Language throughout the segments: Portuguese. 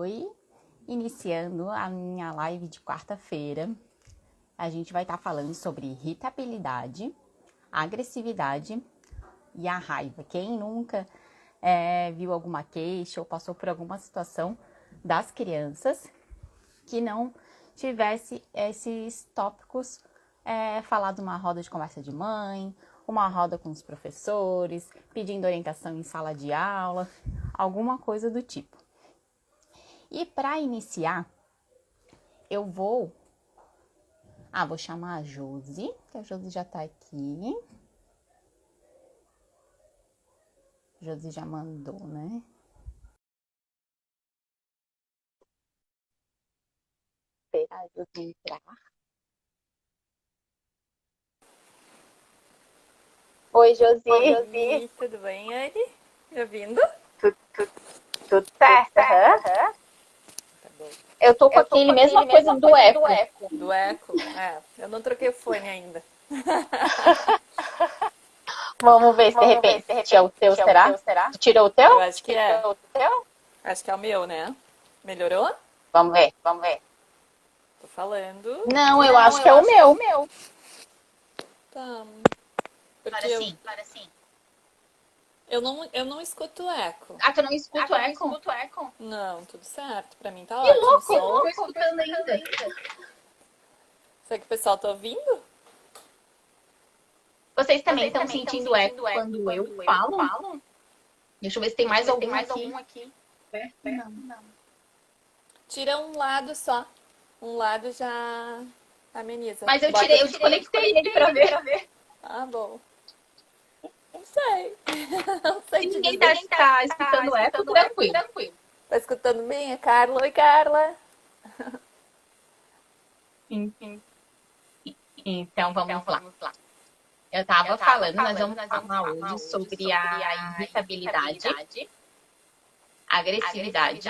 Oi, iniciando a minha live de quarta-feira, a gente vai estar falando sobre irritabilidade, agressividade e a raiva. Quem nunca viu alguma queixa ou passou por alguma situação das crianças que não tivesse esses tópicos falado numa roda de conversa de mãe, uma roda com os professores, pedindo orientação em sala de aula, alguma coisa do tipo. E para iniciar, eu vou chamar a Josi, que a Josi já tá aqui. A Josi já mandou, né? Esperar a Josi entrar. Oi, Josi. Oi, tudo bem, Anne? Me ouvindo? Tudo certo? Uhum. Tá bom. Eu tô com aquele mesma coisa do eco. Do eco? Eu não troquei o fone ainda. Vamos ver se de repente é o teu, será? Tu tirou o teu? Eu acho que é. Acho que é o meu, né? Melhorou? Vamos ver. Tô falando. Não, eu acho que é o meu. Tá. Porque Claro, sim. Eu não escuto eco. Ah, tu não escuta o eco? Não, tudo certo. Pra mim tá Que ótimo. louco, eu não tô escutando ainda. Será que o pessoal tá ouvindo? Vocês também estão sentindo eco quando eu falo? Deixa eu ver se tem mais algum aqui. Não. Tira um lado só. Um lado já ameniza. Mas eu desconectei ele pra ver. Ah, bom. Não sei. Não sei Se te ninguém dizer. tá escutando eco, tranquilo. Tá escutando bem? É Carla. Oi, Carla. Então vamos lá. Eu tava falando, nós vamos falar hoje sobre a irritabilidade, a agressividade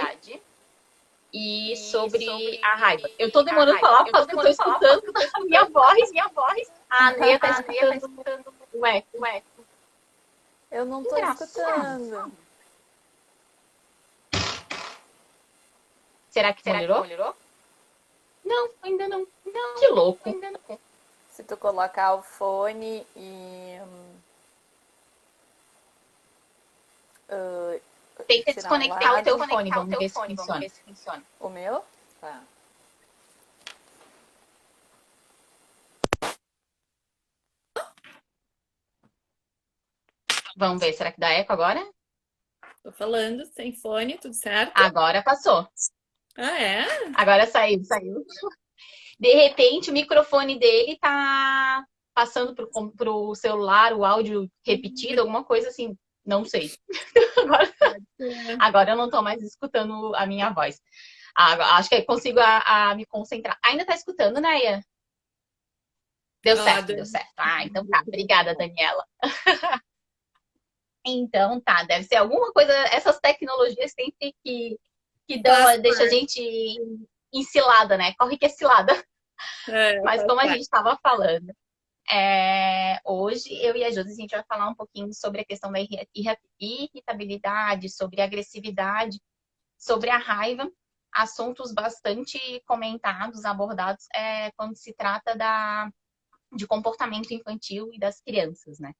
e sobre a raiva. Eu tô demorando a falar porque eu tô escutando a minha voz. A Neia tá escutando o eco. Eu não tô escutando. Será que melhorou? Não, ainda não. Que louco. Se tu colocar o fone e... Tenta tirar desconectar o teu fone, vamos ver se funciona. O meu? Tá. Vamos ver, será que dá eco agora? Tô falando sem fone, tudo certo? Agora passou. Ah, é? Agora saiu. De repente, o microfone dele tá passando pro celular, o áudio repetido, alguma coisa assim. Não sei. Agora eu não tô mais escutando a minha voz. Acho que eu consigo me concentrar. Ainda tá escutando, né, Ian? Deu certo. Então tá. Obrigada, Daniela. Então tá, deve ser alguma coisa. Essas tecnologias sempre que deixa a gente encilada, né? Corre que é cilada. Mas como a gente estava falando, hoje eu e a Josi, a gente vai falar um pouquinho sobre a questão da irritabilidade, sobre a agressividade, sobre a raiva, assuntos bastante comentados, abordados quando se trata de comportamento infantil e das crianças, né?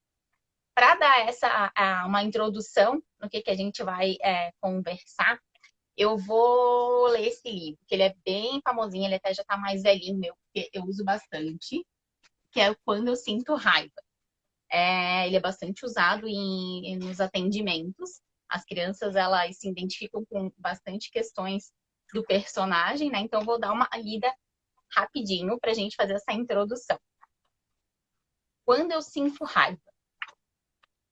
Para dar uma introdução no que a gente vai conversar, eu vou ler esse livro, que ele é bem famosinho, ele até já está mais velhinho meu, porque eu uso bastante, que é Quando Eu Sinto Raiva. Ele é bastante usado nos atendimentos. As crianças, elas se identificam com bastante questões do personagem, né? Então, vou dar uma lida rapidinho para a gente fazer essa introdução. Quando eu sinto raiva.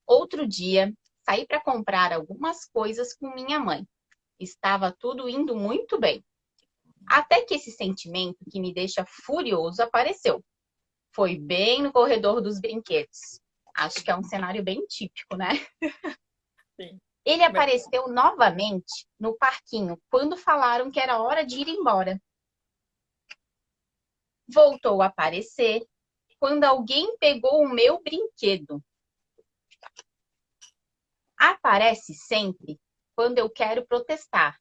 Outro dia, saí para comprar algumas coisas com minha mãe. Estava tudo indo muito bem. Até que esse sentimento que me deixa furioso apareceu. Foi bem no corredor dos brinquedos. Acho que é um cenário bem típico, né? Sim. Ele apareceu novamente no parquinho quando falaram que era hora de ir embora. Voltou a aparecer quando alguém pegou o meu brinquedo. Aparece sempre quando eu quero protestar.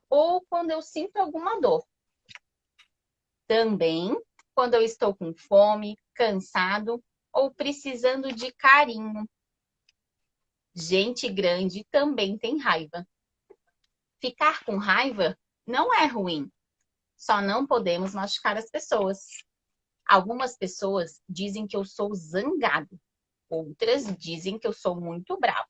ou quando eu sinto alguma dor. Também quando eu estou com fome, cansado ou precisando de carinho. Gente grande também tem raiva. Ficar com raiva não é ruim, só não podemos machucar as pessoas. Algumas pessoas dizem que eu sou zangado, outras dizem que eu sou muito bravo.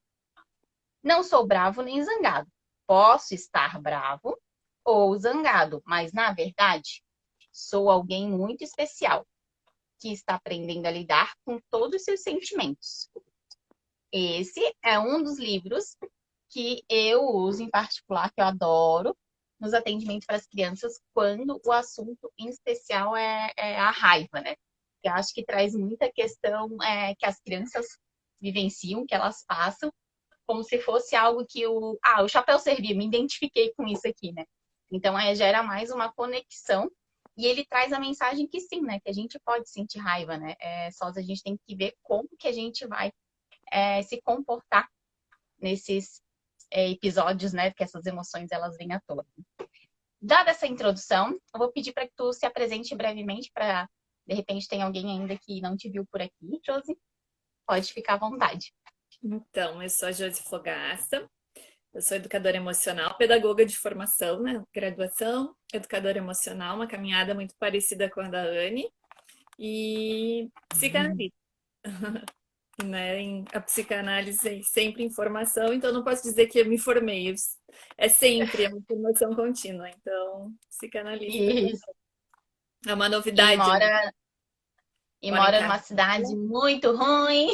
Não sou bravo nem zangado. Posso estar bravo ou zangado, mas na verdade sou alguém muito especial que está aprendendo a lidar com todos os seus sentimentos. Esse é um dos livros que eu uso em particular, que eu adoro, nos atendimentos para as crianças, quando o assunto em especial é a raiva, né? Eu acho que traz muita questão que as crianças vivenciam, que elas passam, como se fosse algo que o chapéu servia, me identifiquei com isso aqui, né? Então, gera mais uma conexão e ele traz a mensagem que sim, né? Que a gente pode sentir raiva, né? Só a gente tem que ver como que a gente vai se comportar nesses episódios, né? Que essas emoções, elas vêm à tona. Dada essa introdução, eu vou pedir para que tu se apresente brevemente para, de repente, tem alguém ainda que não te viu por aqui, Josi. Pode ficar à vontade. Então, eu sou a Josi Fogaça, eu sou educadora emocional, pedagoga de formação, né? Graduação, educadora emocional, uma caminhada muito parecida com a da Anne, e psicanalista, né? A psicanálise é sempre em formação, então não posso dizer que eu me formei, é sempre uma formação contínua, então psicanalista Isso. é uma E novidade, né? mora, e Moro em mora Canela, numa cidade muito ruim,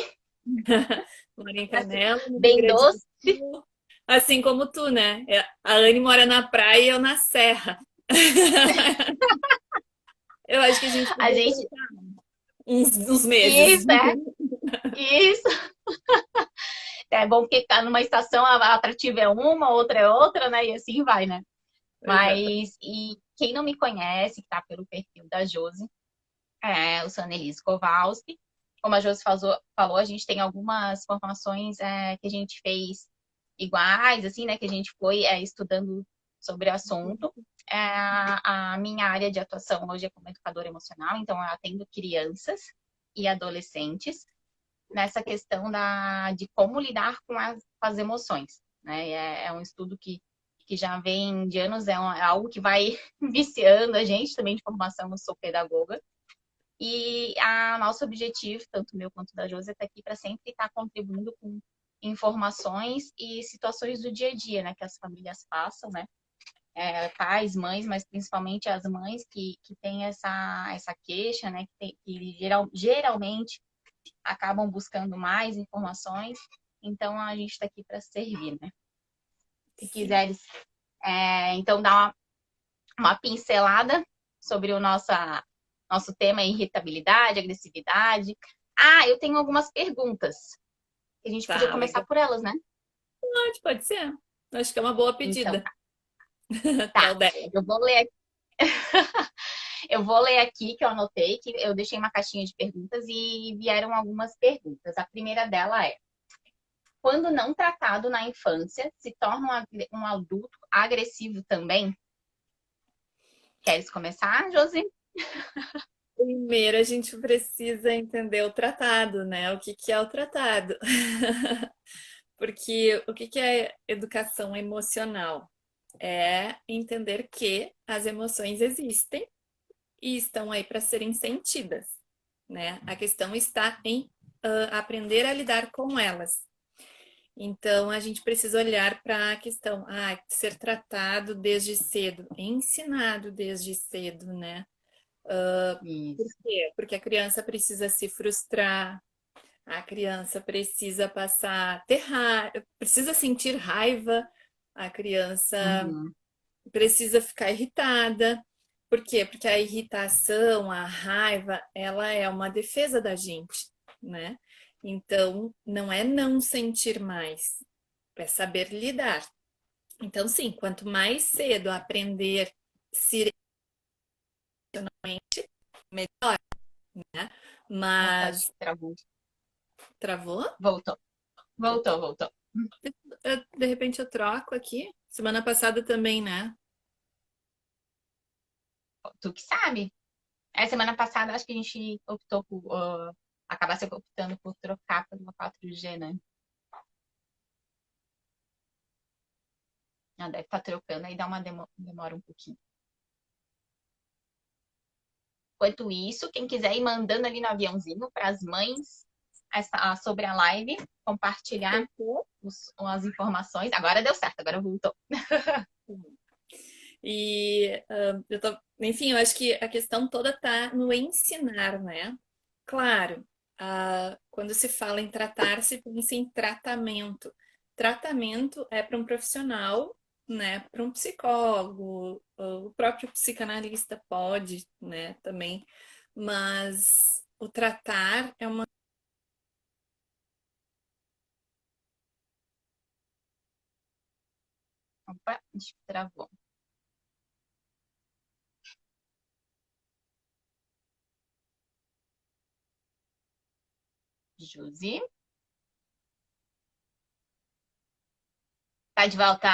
moro em Canela, no Rio bem Grande do doce. Sul. Assim como tu, né? A Anne mora na praia e eu na serra. Eu acho que a gente A podia gente. trocar uns meses. Isso, isso. É bom porque tá numa estação, a atrativa é uma, outra é outra, né? E assim vai, né? Exato. E quem não me conhece, que tá pelo perfil da Josi, eu sou Annelise Kowalski. Como a Josi falou, a gente tem algumas formações que a gente fez iguais, assim, né? Que a gente foi estudando sobre o assunto. A minha área de atuação hoje é como educadora emocional, então eu atendo crianças e adolescentes nessa questão de como lidar com as emoções, né? É um estudo que já vem de anos, é algo que vai viciando a gente também de formação, eu sou pedagoga. E a nosso objetivo, tanto meu quanto da Josi, é estar aqui para sempre estar contribuindo com informações e situações do dia a dia, né? Que as famílias passam, né? Pais, mães, mas principalmente as mães que têm essa queixa, né? Que geralmente acabam buscando mais informações. Então, a gente está aqui para servir, né? Se Sim. quiseres, então, dar uma pincelada sobre o nosso tema irritabilidade, agressividade. Eu tenho algumas perguntas. A gente podia Tá, começar legal. por elas, né? Pode ser. Acho que é uma boa Então, pedida. tá. Qual dela? Eu vou ler, eu vou ler aqui que eu anotei, que eu deixei uma caixinha de perguntas e vieram algumas perguntas. A primeira dela é: quando não tratado na infância, se torna um adulto agressivo também? Queres começar, Josi? Primeiro, a gente precisa entender o tratado, né? O que que é o tratado? Porque o que que é educação emocional? É entender que as emoções existem e estão aí para serem sentidas, né? A questão está em aprender a lidar com elas. Então, a gente precisa olhar para a questão, ser tratado desde cedo, ensinado desde cedo, né? Por Isso. quê? Porque a criança precisa se frustrar, a criança precisa precisa sentir raiva, a criança Uhum. precisa ficar irritada. Por quê? Porque a irritação, a raiva, ela é uma defesa da gente, né? Então, não é não sentir mais, é saber lidar. Então, sim, quanto mais cedo aprender serenamente, melhor, né? Opa, Mas travou. travou? Voltou. Voltou. Voltou. De repente eu troco aqui. Semana passada também, né? Tu que sabe. Semana passada, acho que a gente optou por... acabasse optando por trocar por uma 4G, né? Deve estar trocando, aí dá uma demora um pouquinho. Enquanto isso, quem quiser ir mandando ali no aviãozinho para as mães sobre a live, compartilhar as informações. Agora deu certo, agora voltou. E enfim, eu acho que a questão toda está no ensinar, né? Claro, quando se fala em tratar, se pensa em tratamento. Tratamento é para um profissional, né? Para um psicólogo, o próprio psicanalista pode, né? Também, mas o tratar é uma. Opa, acho que travou. Josi. Tá de volta.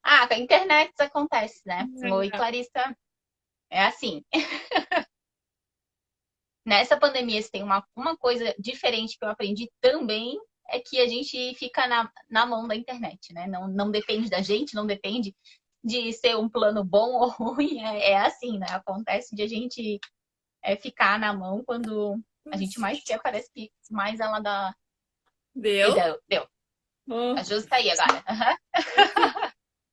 Com a internet isso acontece, né? Oi, Clarissa. É assim. Nessa pandemia, se tem uma coisa diferente que eu aprendi também, é que a gente fica na mão da internet, né? Não depende da gente, não depende de ser um plano bom ou ruim. É assim, né? Acontece de a gente ficar na mão quando a gente mais quer, parece que mais ela dá. Deu? Deu. Oh. A Josi tá aí agora. Uhum.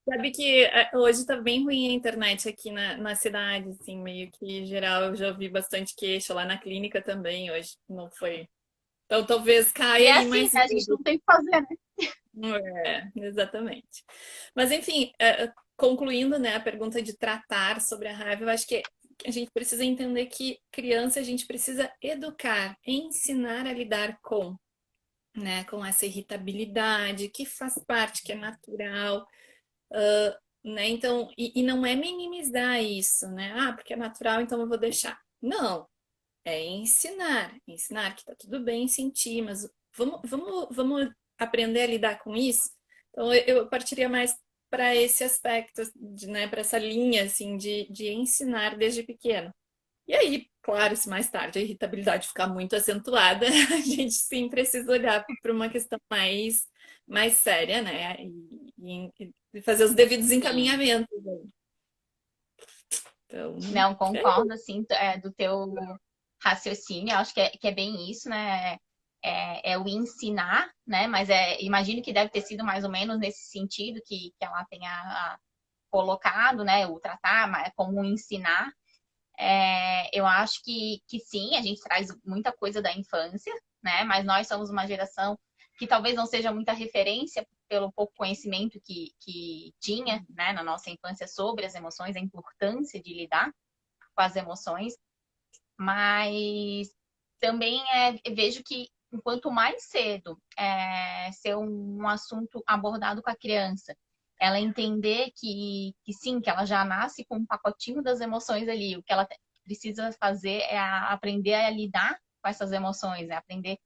Sabe que hoje tá bem ruim a internet aqui na cidade, assim, meio que geral. Eu já ouvi bastante queixa lá na clínica também, hoje não foi. Então talvez E caia é aí assim, mais né? A gente não cedo. tem o que fazer, né? Exatamente. Mas enfim, concluindo, né, a pergunta de tratar sobre a raiva, eu acho que a gente precisa entender que criança a gente precisa educar, ensinar a lidar com, né, com essa irritabilidade que faz parte, que é natural. Né? Então, e não é minimizar isso, né? Porque é natural, então eu vou deixar. Não, é ensinar que tá tudo bem sentir, mas vamos aprender a lidar com isso. Então, eu partiria mais para esse aspecto, né, para essa linha assim de ensinar desde pequeno. E aí, claro, se mais tarde a irritabilidade ficar muito acentuada, a gente sim precisa olhar para uma questão mais séria, né? E fazer os devidos Sim. encaminhamentos. Então, Não, concordo, assim, do teu raciocínio. Eu acho que é bem isso, né? É o ensinar, né? Mas imagino que deve ter sido mais ou menos nesse sentido que ela tenha colocado, né? O tratar como um ensinar. Eu acho que sim, a gente traz muita coisa da infância, né? Mas nós somos uma geração que talvez não seja muita referência pelo pouco conhecimento que tinha, né, na nossa infância sobre as emoções, a importância de lidar com as emoções, mas também vejo que enquanto mais cedo ser um assunto abordado com a criança, ela entender que sim, que ela já nasce com um pacotinho das emoções ali, o que ela precisa fazer é aprender a lidar com essas emoções, aprender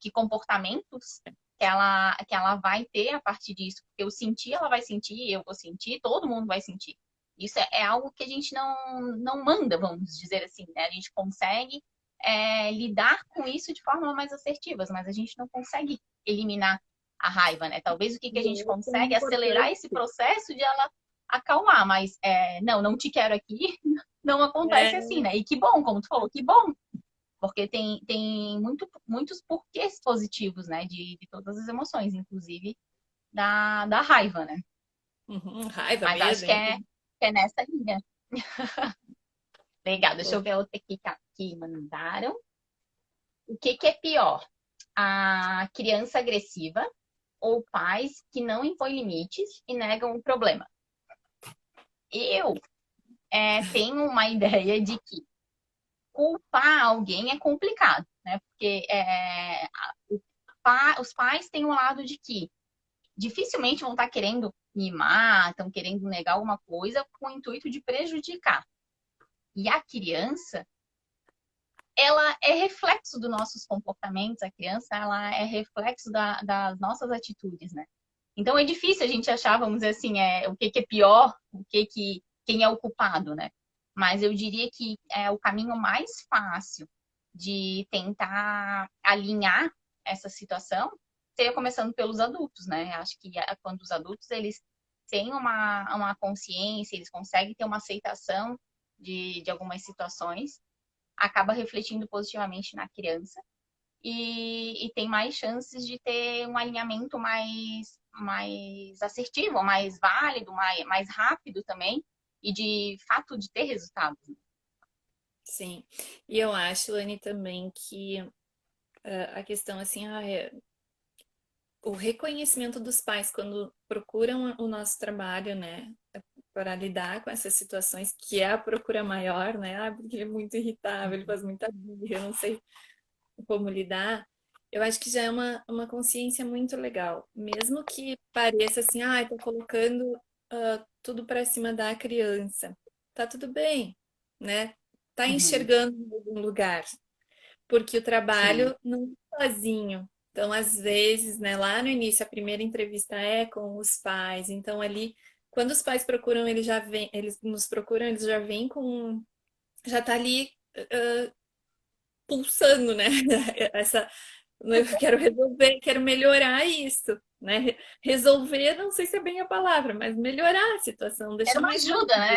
que comportamentos que ela vai ter a partir disso. Porque eu sentir, ela vai sentir, eu vou sentir, todo mundo vai sentir. Isso é algo que a gente não manda, vamos dizer assim, né? A gente consegue lidar com isso de forma mais assertiva, mas a gente não consegue eliminar a raiva, né? Talvez o que a gente isso é consegue é acelerar esse importante. processo de ela acalmar, mas não te quero aqui, não acontece assim, né? E que bom, como tu falou, que bom, porque tem muitos porquês positivos, né? De todas as emoções, inclusive da raiva, né? Raiva, Mas acho medo, que enfim. é nessa linha. Legal, deixa eu ver outra que mandaram. O que é pior? A criança agressiva ou pais que não impõem limites e negam o problema? Eu tenho uma ideia de que culpar alguém é complicado, né? Porque os pais têm um lado de que dificilmente vão estar querendo mimar, estão querendo negar alguma coisa com o intuito de prejudicar. E a criança, ela é reflexo dos nossos comportamentos, a criança ela é reflexo das nossas atitudes, né? Então é difícil a gente achar, vamos dizer assim, o que é pior, quem é o culpado, né? Mas eu diria que o caminho mais fácil de tentar alinhar essa situação seria começando pelos adultos, né? Acho que quando os adultos eles têm uma consciência, eles conseguem ter uma aceitação de algumas situações, acaba refletindo positivamente na criança e tem mais chances de ter um alinhamento mais assertivo, mais válido, mais rápido também, e de fato de ter resultados. Sim. E eu acho, Lani, também que a questão assim, o reconhecimento dos pais quando procuram o nosso trabalho, né, para lidar com essas situações, que é a procura maior, né, porque ele é muito irritável, ele faz muita birra, eu não sei como lidar, eu acho que já é uma consciência muito legal. Mesmo que pareça assim, tô colocando tudo para cima da criança. Tá tudo bem, né? Tá Uhum. enxergando em algum lugar. Porque o Sim. trabalho não é sozinho. Então, às vezes, né, lá no início, a primeira entrevista é com os pais. Então, ali, quando os pais procuram, eles nos procuram, eles já vêm com, já tá ali pulsando, né? Essa, eu quero resolver, quero melhorar isso, né? Resolver, não sei se é bem a palavra, mas melhorar a situação, Era deixar uma mais ajuda, né?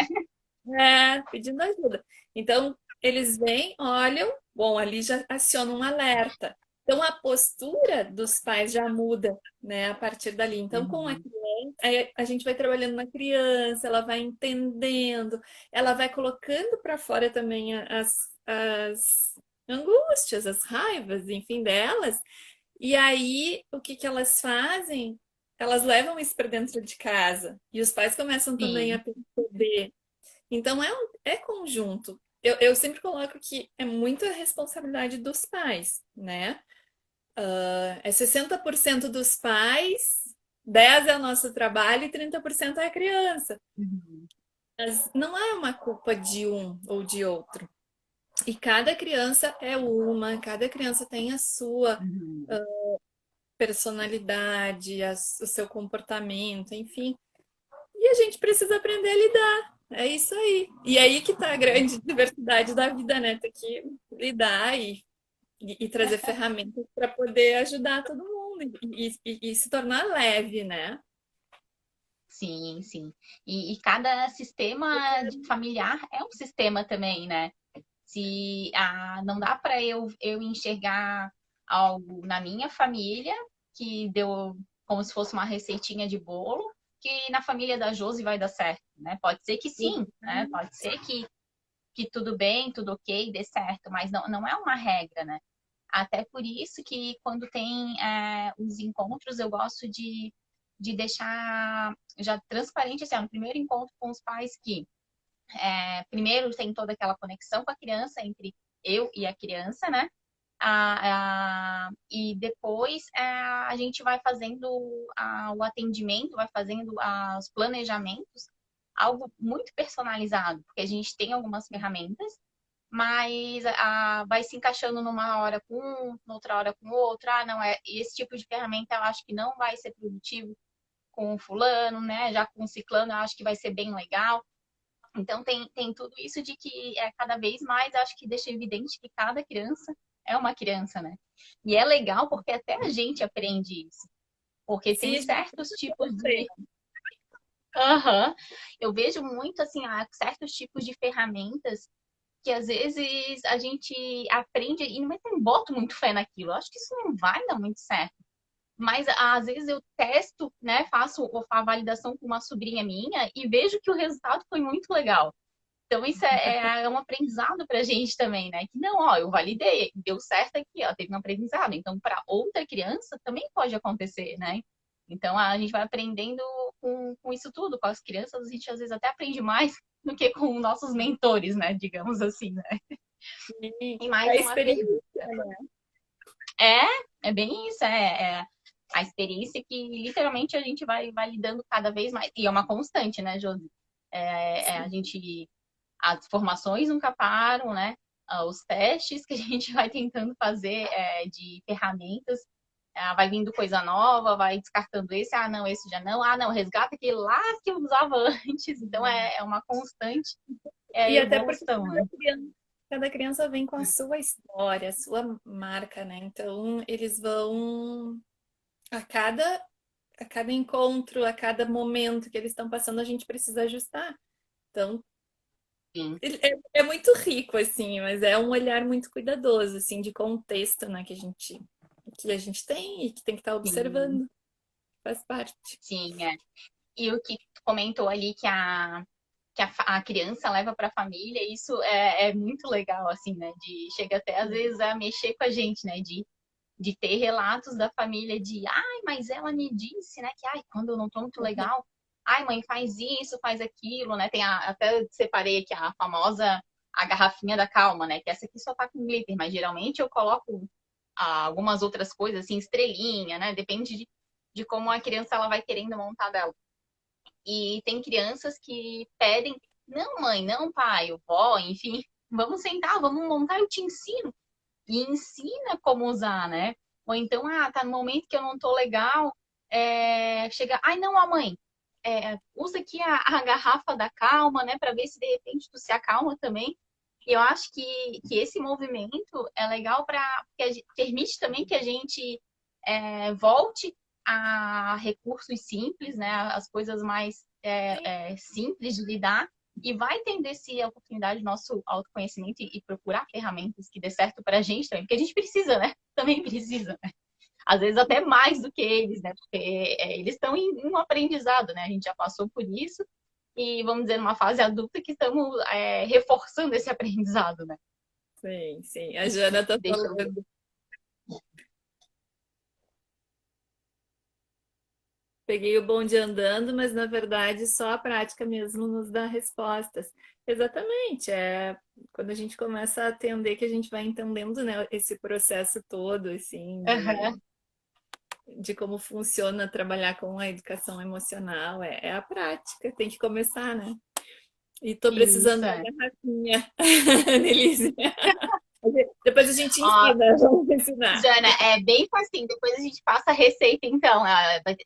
rápido. Pedindo ajuda. Então, eles vêm, olham, bom, ali já aciona um alerta. Então, a postura dos pais já muda, né, a partir dali. Então, com a Uhum. criança, aí a gente vai trabalhando na criança, ela vai entendendo, ela vai colocando para fora também as angústias, as raivas, enfim, delas. E aí, o que que elas fazem? Elas levam isso para dentro de casa. E os pais começam também a Sim. perceber. Então é conjunto. Eu sempre coloco que é muita responsabilidade dos pais, né? É 60% dos pais, 10% é o nosso trabalho e 30% é a criança. Uhum. Mas não é uma culpa de um ou de outro. E cada criança é uma, cada criança tem a sua Uhum. personalidade, o seu comportamento, enfim. E a gente precisa aprender a lidar. É isso aí. E aí que tá a grande diversidade da vida, né? Ter que lidar e trazer ferramentas para poder ajudar todo mundo e se tornar leve, né? Sim, sim. E cada sistema familiar é um sistema também, né? Se não dá para eu enxergar algo na minha família que deu como se fosse uma receitinha de bolo, que na família da Josi vai dar certo, né? Pode ser que sim, né? Pode ser que tudo bem, tudo ok, dê certo, mas não é uma regra, né? Até por isso que quando tem os encontros, eu gosto de deixar já transparente, assim, no primeiro encontro com os pais que primeiro tem toda aquela conexão com a criança entre eu e a criança, né? E depois a gente vai fazendo o atendimento, vai fazendo os planejamentos, algo muito personalizado, porque a gente tem algumas ferramentas, mas vai se encaixando numa hora com um, noutra hora com outro. Não é esse tipo de ferramenta eu acho que não vai ser produtivo com o fulano, né? Já com o ciclano eu acho que vai ser bem legal. Então tem tudo isso de que cada vez mais acho que deixa evidente que cada criança é uma criança, né? E é legal porque até a gente aprende isso. Porque tem Sim, a gente certos tipos precisa. de. Aham. Eu vejo muito assim, certos tipos de ferramentas que às vezes a gente aprende e não boto muito fé naquilo. Eu acho que isso não vai dar muito certo. Mas às vezes eu testo, né? Faço a validação com uma sobrinha minha e vejo que o resultado foi muito legal. Então, isso é um aprendizado para a gente também, né? Que não, ó, eu validei, deu certo aqui, ó, teve um aprendizado. Então, para outra criança também pode acontecer, né? Então, a gente vai aprendendo com isso tudo. Com as crianças, a gente às vezes até aprende mais do que com nossos mentores, né? Digamos assim, né? Sim, E mais é uma vez, experiência, né? é bem isso, a experiência que literalmente a gente vai lidando cada vez mais. E é uma constante, né, Josi? A gente as formações nunca param, né? Os testes que a gente vai tentando fazer de ferramentas vai vindo coisa nova, vai descartando esse, não, esse já não, não, resgata aquele lá que eu usava antes. Então é uma constante E até porque evolução, né? cada criança vem com a sua história, a sua marca, né? Então eles vão a cada encontro, a cada momento que eles estão passando, a gente precisa ajustar. Então, Sim. é muito rico, assim, mas é um olhar muito cuidadoso, assim, de contexto, né, que a gente tem e que tem que estar Sim, observando. Faz parte. sim, é. E o que tu comentou ali que a criança leva para a família, isso é muito legal, assim, né? De chega até às vezes a mexer com a gente, né? De ter relatos da família de, ai, mas ela me disse, né? Que ai, quando eu não tô muito legal, ai, mãe, faz isso, faz aquilo, né? Até separei aqui a famosa a garrafinha da calma, né? Que essa aqui só tá com glitter, mas geralmente eu coloco algumas outras coisas, assim, estrelinha, né? Depende de como a criança ela vai querendo montar dela. E tem crianças que pedem, não, mãe, não, pai, o vó, enfim, vamos sentar, vamos montar, eu te ensino. E ensina como usar, né? Ou então, tá no momento que eu não tô legal, chega, ai, não, a mãe, usa aqui a garrafa da calma, né, para ver se de repente tu se acalma também. E eu acho que esse movimento é legal para permite também que a gente volte a recursos simples, né, as coisas mais simples de lidar e vai tendo essa oportunidade do nosso autoconhecimento e procurar ferramentas que dê certo para a gente também, porque a gente precisa, né? Também precisa, né? Às vezes até mais do que eles, né? Porque eles estão em um aprendizado, né? A gente já passou por isso e, vamos dizer, numa fase adulta que estamos reforçando esse aprendizado, né? Sim, sim. A Isso que Jana tá deixa eu... falando. Peguei o bonde andando, mas na verdade só a prática mesmo nos dá respostas. Exatamente, é quando a gente começa a atender que a gente vai entendendo, né, esse processo todo, assim, Uhum. de como funciona trabalhar com a educação emocional. É a prática, tem que começar, né? E tô precisando Isso, de é. uma garrafinha, Nelise. Depois a gente Ó, ensina, vamos ensinar. Jana, é bem facinho. Depois a gente passa a receita, então.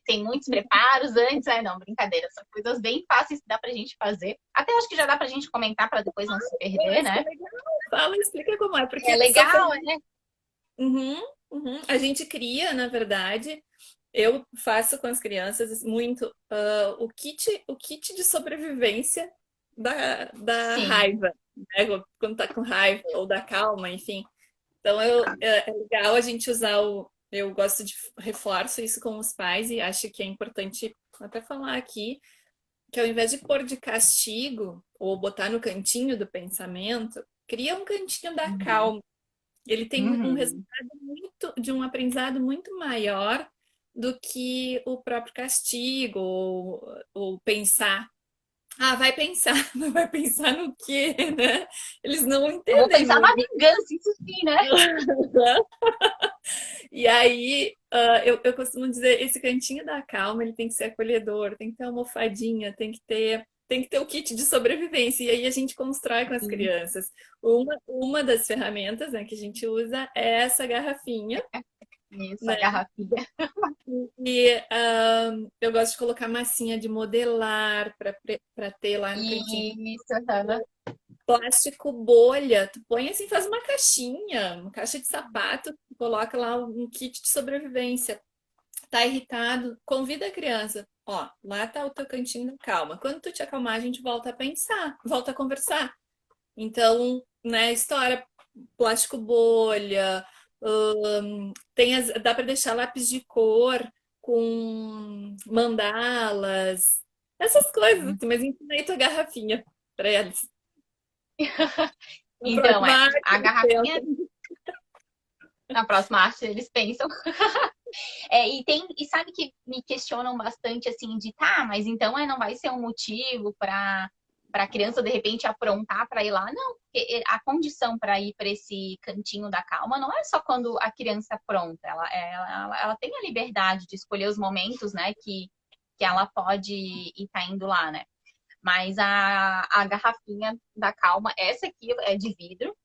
Tem muitos preparos antes. Não, brincadeira. São coisas bem fáceis que dá pra gente fazer. Até acho que já dá pra gente comentar para depois não se perder, Mas que né? legal. Fala, explica como é, É porque são legal, né? Uhum, uhum. A gente cria, na verdade, eu faço com as crianças muito o kit de sobrevivência da Sim. raiva, né? Quando tá com raiva, ou da calma, enfim. Então é legal a gente usar o. Eu gosto de reforço isso com os pais e acho que é importante até falar aqui que ao invés de pôr de castigo ou botar no cantinho do pensamento, cria um cantinho da Uhum. calma. Ele tem um Uhum. resultado de um aprendizado muito maior do que o próprio castigo ou pensar. Ah, vai pensar, mas vai pensar no quê, né? Eles não Eu vou entendem pensar na muito. vingança, isso sim, né? E aí, eu costumo dizer, esse cantinho da calma, ele tem que ser acolhedor, tem que ter uma almofadinha, tem que ter o kit de sobrevivência. E aí a gente constrói com as Sim. crianças. Uma das ferramentas, né, que a gente usa é essa garrafinha, Isso, a né? garrafinha. E eu gosto de colocar massinha de modelar para ter lá no cantinho. Isso, aham. Plástico bolha, tu põe assim, faz uma caixinha, uma caixa de sapato, tu coloca lá um kit de sobrevivência. Tá irritado? Convida a criança. Ó, lá tá o teu cantinho, calma. Quando tu te acalmar, a gente volta a pensar, volta a conversar. Então, né, história, plástico bolha, dá para deixar lápis de cor com mandalas, essas coisas, assim, mas ensinei tua garrafinha para eles. Na Então, próxima arte, a eles garrafinha, pensam. na próxima arte, eles pensam. E sabe que me questionam bastante assim de mas então não vai ser um motivo para a criança de repente aprontar para ir lá? Não, porque a condição para ir para esse cantinho da calma não é só quando a criança apronta, ela tem a liberdade de escolher os momentos, né, que ela pode estar indo lá, né? Mas a garrafinha da calma, essa aqui é de vidro,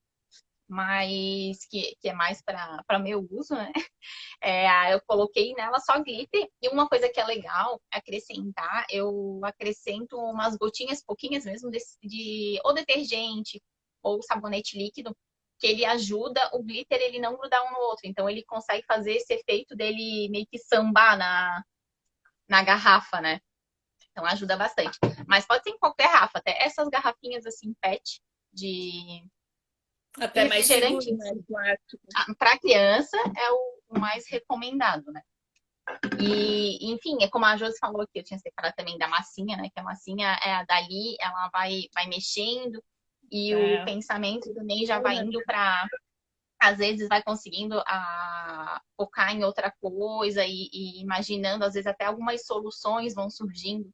mas que é mais para meu uso, né? Eu coloquei nela só glitter. E uma coisa que é legal acrescentar, eu acrescento umas gotinhas, pouquinhas mesmo, de ou detergente ou sabonete líquido, que ele ajuda o glitter ele não grudar um no outro. Então ele consegue fazer esse efeito dele meio que sambar na garrafa, né? Então ajuda bastante. Mas pode ser em qualquer garrafa, até essas garrafinhas assim, PET, de Até mais refrigerante, seguro, né? Plástico. para criança é o mais recomendado, né? E, enfim, é como a Josi falou aqui, eu tinha separado também da massinha, né? Que a massinha é a dali, ela vai mexendo e o É. pensamento também já vai indo para, às vezes vai conseguindo focar em outra coisa e imaginando, às vezes até algumas soluções vão surgindo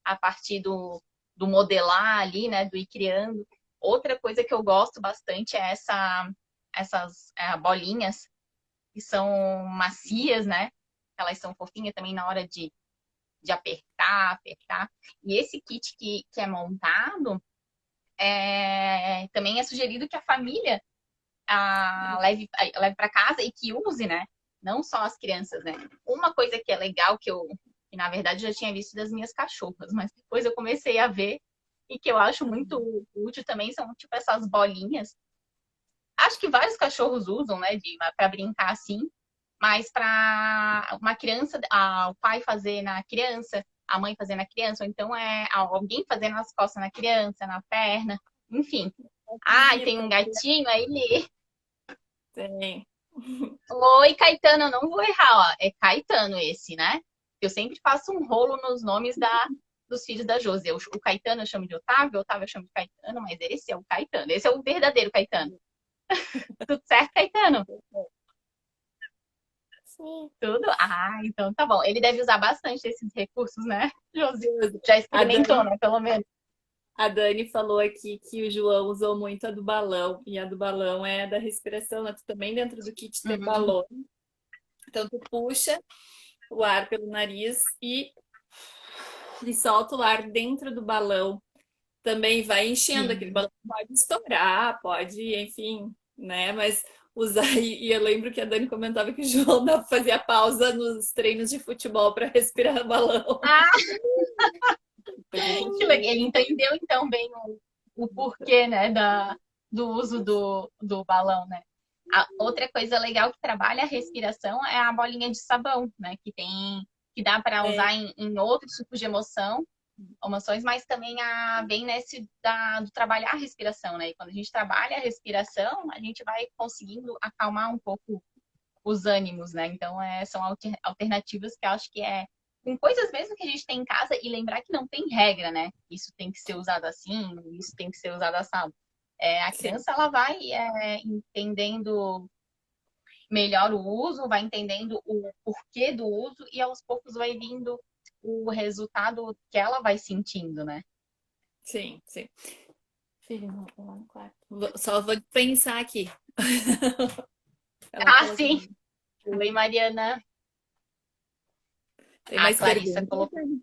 a partir do modelar ali, né? Do ir criando. Outra coisa que eu gosto bastante é essas bolinhas que são macias, né? Elas são fofinhas também na hora de apertar. E esse kit que é montado, também é sugerido que a família leve para casa e que use, né? Não só as crianças, né? Uma coisa que é legal, que na verdade eu já tinha visto das minhas cachorras, mas depois eu comecei a ver e que eu acho muito útil também, são tipo essas bolinhas. Acho que vários cachorros usam, né, para brincar assim, mas para uma criança, o pai fazer na criança, a mãe fazer na criança, ou então alguém fazer nas costas na criança, na perna, enfim. E tem um gatinho, aí ele. Tem. Oi, Caetano, eu não vou errar, ó. É Caetano esse, né? Eu sempre faço um rolo nos nomes dos filhos da Josi. O Caetano eu chamo de Otávio, o Otávio eu chamo de Caetano, mas esse é o Caetano. Esse é o verdadeiro Caetano. Tudo certo, Caetano? Sim. Tudo? Então tá bom. Ele deve usar bastante esses recursos, né, Josi? Já A experimentou, Dani, né? Pelo menos. a Dani falou aqui que o João usou muito a do balão, e a do balão é da respiração, né? Tu também dentro do kit tem Uhum. balão. Então tu puxa o ar pelo nariz e solta o ar dentro do balão. Também vai enchendo aquele Sim. balão, pode estourar, pode, enfim, né? Mas usar. E eu lembro que a Dani comentava que o João fazia pausa nos treinos de futebol para respirar balão. Ah, Depois a que legal. gente. Ele entendeu então bem o porquê, né, do uso do balão, né? A outra coisa legal que trabalha a respiração é a bolinha de sabão, né? Que dá para É, usar em outros tipos de emoções, mas também vem nesse do trabalhar a respiração, né? E quando a gente trabalha a respiração, a gente vai conseguindo acalmar um pouco os ânimos, né? Então, são alternativas que eu acho que com coisas mesmo que a gente tem em casa e lembrar que não tem regra, né? Isso tem que ser usado assim, isso tem que ser usado assado. A sim, criança, ela vai entendendo melhor o uso, vai entendendo o porquê do uso e aos poucos vai vindo o resultado que ela vai sentindo, né? sim, sim. Filho, não, vou lá no quarto. Só vou pensar aqui. Ela falou que Sim. Oi, Mariana. tem A mais Clarissa perguntas. colocou,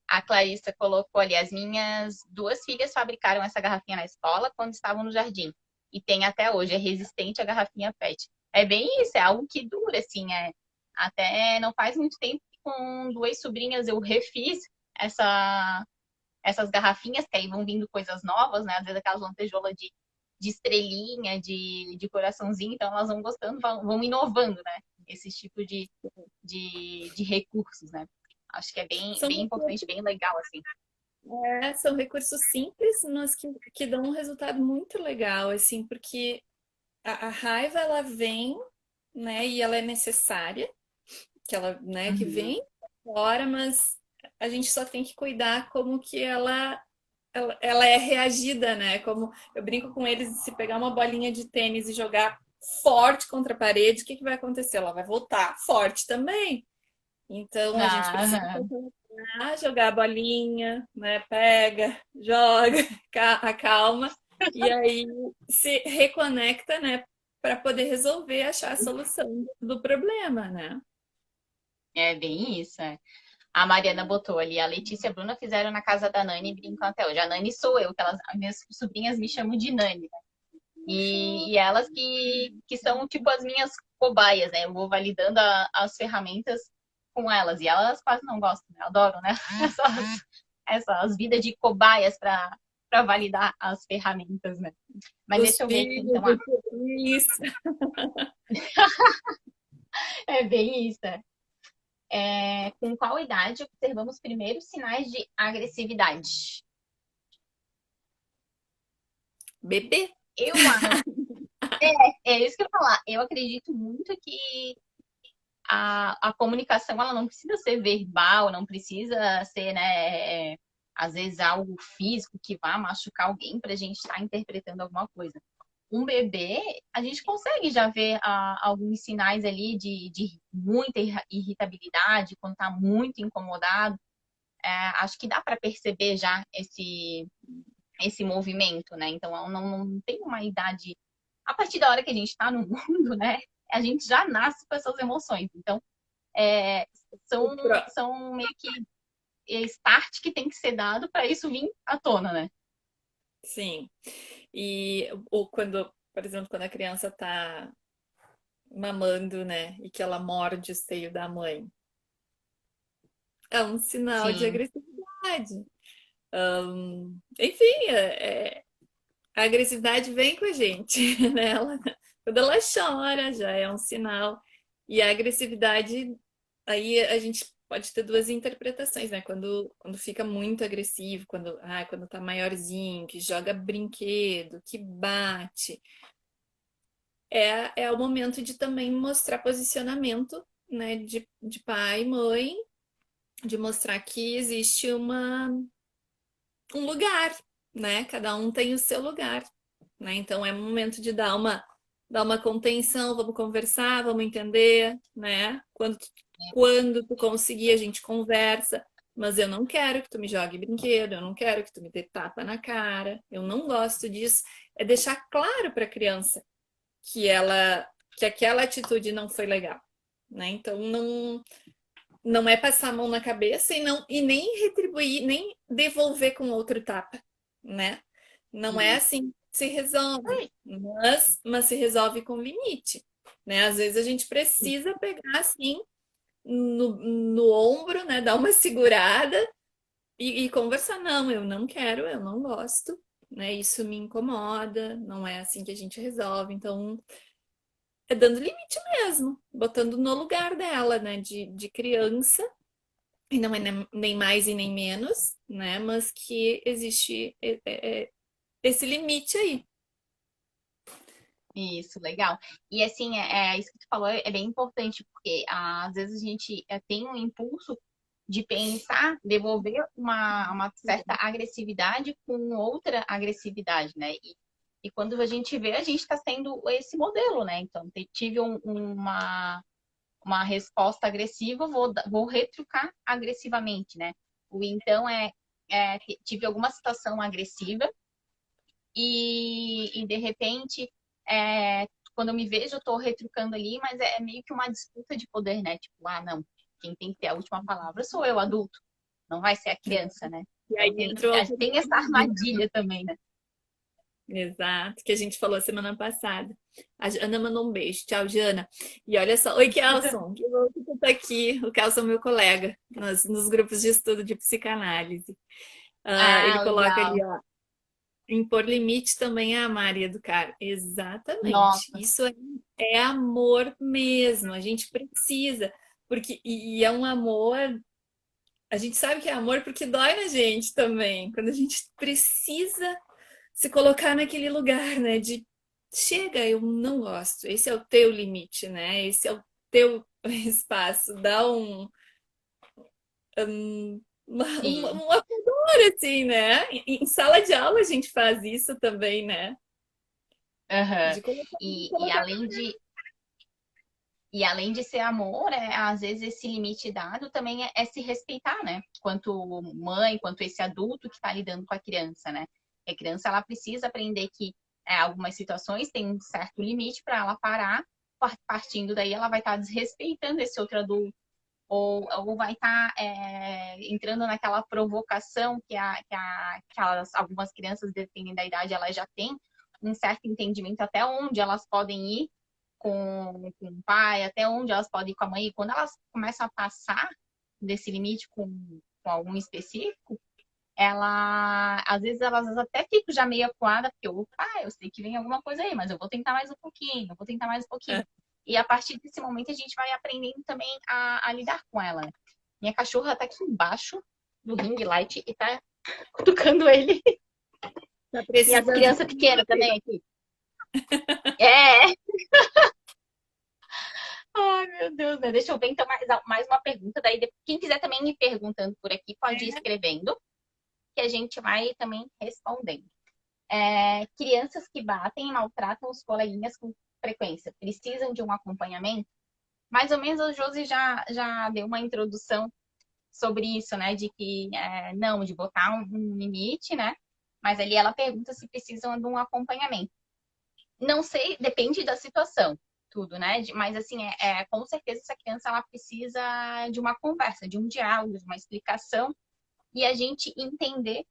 a Clarissa colocou ali, as minhas duas filhas fabricaram essa garrafinha na escola quando estavam no jardim. E tem até hoje, é resistente à garrafinha PET. É bem isso, é algo que dura, assim, até não faz muito tempo que com duas sobrinhas eu refiz essa, essas garrafinhas, que aí vão vindo coisas novas, né? Às vezes aquelas lantejoulas de estrelinha, de coraçãozinho, então elas vão gostando, vão inovando, né? Esse tipo de recursos, né? Acho que é São bem importante, bem legal, assim. são recursos simples, mas que dão um resultado muito legal, assim, porque a raiva ela vem, né, e ela é necessária, que ela, né, que Uhum. vem fora, mas a gente só tem que cuidar como que ela é reagida, né? Como eu brinco com eles, se pegar uma bolinha de tênis e jogar forte contra a parede, o que que vai acontecer? Ela vai voltar forte também. Então a gente precisa jogar a bolinha, né? Pega, joga, acalma e aí se reconecta, né? Para poder resolver, achar a solução do problema, né? É bem isso, é. A Mariana botou ali, a Letícia e a Bruna fizeram na casa da Nani e brincam até hoje. A Nani sou eu, as minhas sobrinhas me chamam de Nani, né? E elas que são, tipo, as minhas cobaias, né? Eu vou validando as ferramentas com elas. E elas quase não gostam, né? Adoram, né? Essas vidas de cobaias para validar as ferramentas, né? Mas Os deixa eu ver aqui, filhos, então. isso. É bem isso, né? Com qual idade observamos primeiros sinais de agressividade? Bebê. Eu acho. É isso que eu ia falar. Eu acredito muito que a comunicação ela não precisa ser verbal, não precisa ser, né, às vezes algo físico que vá machucar alguém para a gente estar interpretando alguma coisa. Um bebê, a gente consegue já ver alguns sinais ali de muita irritabilidade, quando está muito incomodado. Acho que dá para perceber já esse movimento, né? Então, não tem uma idade. A partir da hora que a gente está no mundo, né? A gente já nasce com essas emoções. Então, é, O pró- são meio que start que tem que ser dado para isso vir à tona, né? Sim. E ou quando, por exemplo, quando a criança está mamando, né, e que ela morde o seio da mãe, é um sinal de Sim, agressividade. Enfim, a agressividade vem com a gente, né? Quando ela chora, já é um sinal. E a agressividade, aí a gente pode ter duas interpretações, né? Quando fica muito agressivo, quando tá maiorzinho, que joga brinquedo, que bate, é o momento de também mostrar posicionamento, né? De pai e mãe, de mostrar que existe um lugar, né? Cada um tem o seu lugar, né? Então é momento de dar uma contenção, vamos conversar, vamos entender, né? Quando tu conseguir, a gente conversa, mas eu não quero que tu me jogue brinquedo, eu não quero que tu me dê tapa na cara, eu não gosto disso. É deixar claro para a criança que aquela atitude não foi legal, né? Então não é passar a mão na cabeça e nem retribuir, nem devolver com outro tapa, né? Não é sim. assim que se resolve, mas se resolve com limite, né? Às vezes a gente precisa pegar assim no ombro, né? Dar uma segurada e conversar. Não, eu não quero, eu não gosto, né? Isso me incomoda, não é assim que a gente resolve. Então, é dando limite mesmo, botando no lugar dela, né? De criança e não é nem mais e nem menos, né? Mas que existe esse limite aí. Isso, legal. E assim, isso que tu falou é bem importante, porque às vezes a gente tem um impulso de pensar, devolver uma certa agressividade com outra agressividade, né? E quando a gente vê, a gente está sendo esse modelo, né? Então, tive uma resposta agressiva, vou retrucar agressivamente, né? O então tive alguma situação agressiva e de repente, quando eu me vejo, eu tô retrucando ali, mas é meio que uma disputa de poder, né? Tipo, não, quem tem que ter a última palavra sou eu, adulto, não vai ser a criança, né? E aí Então entra o tem essa autoritarismo. armadilha também, né? Exato, que a gente falou semana passada. A Jana mandou um beijo. Tchau, Jana. E olha só, oi, Kelson, que bom que tu tá aqui. O Kelson é meu colega nos grupos de estudo de psicanálise. Ele Ah, coloca ali, legal. ó, impor limite também é amar e educar. Exatamente. Nossa, Isso é amor mesmo. A gente precisa, porque e é um amor. A gente sabe que é amor porque dói na gente também. Quando a gente precisa se colocar naquele lugar, né? De chega, eu não gosto. Esse é o teu limite, né? Esse é o teu espaço. Dá sim. um apoio, assim, né? Em sala de aula a gente faz isso também, né? Aham. De E, e colocar. além de, e além de ser amor, às vezes esse limite dado também é se respeitar, né? Quanto mãe, quanto esse adulto que está lidando com a criança, né? E a criança ela precisa aprender que algumas situações têm um certo limite para ela parar, partindo daí ela vai estar desrespeitando esse outro adulto, ou vai estar entrando naquela provocação que algumas crianças, dependendo da idade, elas já têm, um certo entendimento até onde elas podem ir com o pai, até onde elas podem ir com a mãe. E quando elas começam a passar desse limite com algum específico, às vezes elas até ficam já meio acuada, porque opa, eu sei que vem alguma coisa aí, mas eu vou tentar mais um pouquinho, eu vou tentar mais um pouquinho. E a partir desse momento a gente vai aprendendo também a lidar com ela. Minha cachorra tá aqui embaixo do ring light e tá cutucando ele. Tá E as precisando. crianças pequenas também aqui. É! Ai, meu Deus, né? Deixa eu ver então mais uma pergunta. Daí, quem quiser também me perguntando por aqui, pode ir escrevendo, que a gente vai também respondendo. Crianças que batem e maltratam os coleguinhas com frequência, precisam de um acompanhamento? Mais ou menos a Josi já deu uma introdução sobre isso, né? De que não, de botar um limite, né? Mas ali ela pergunta se precisam de um acompanhamento. Não sei, depende da situação, tudo, né? Mas assim, com certeza essa criança ela precisa de uma conversa, de um diálogo, de uma explicação e a gente entender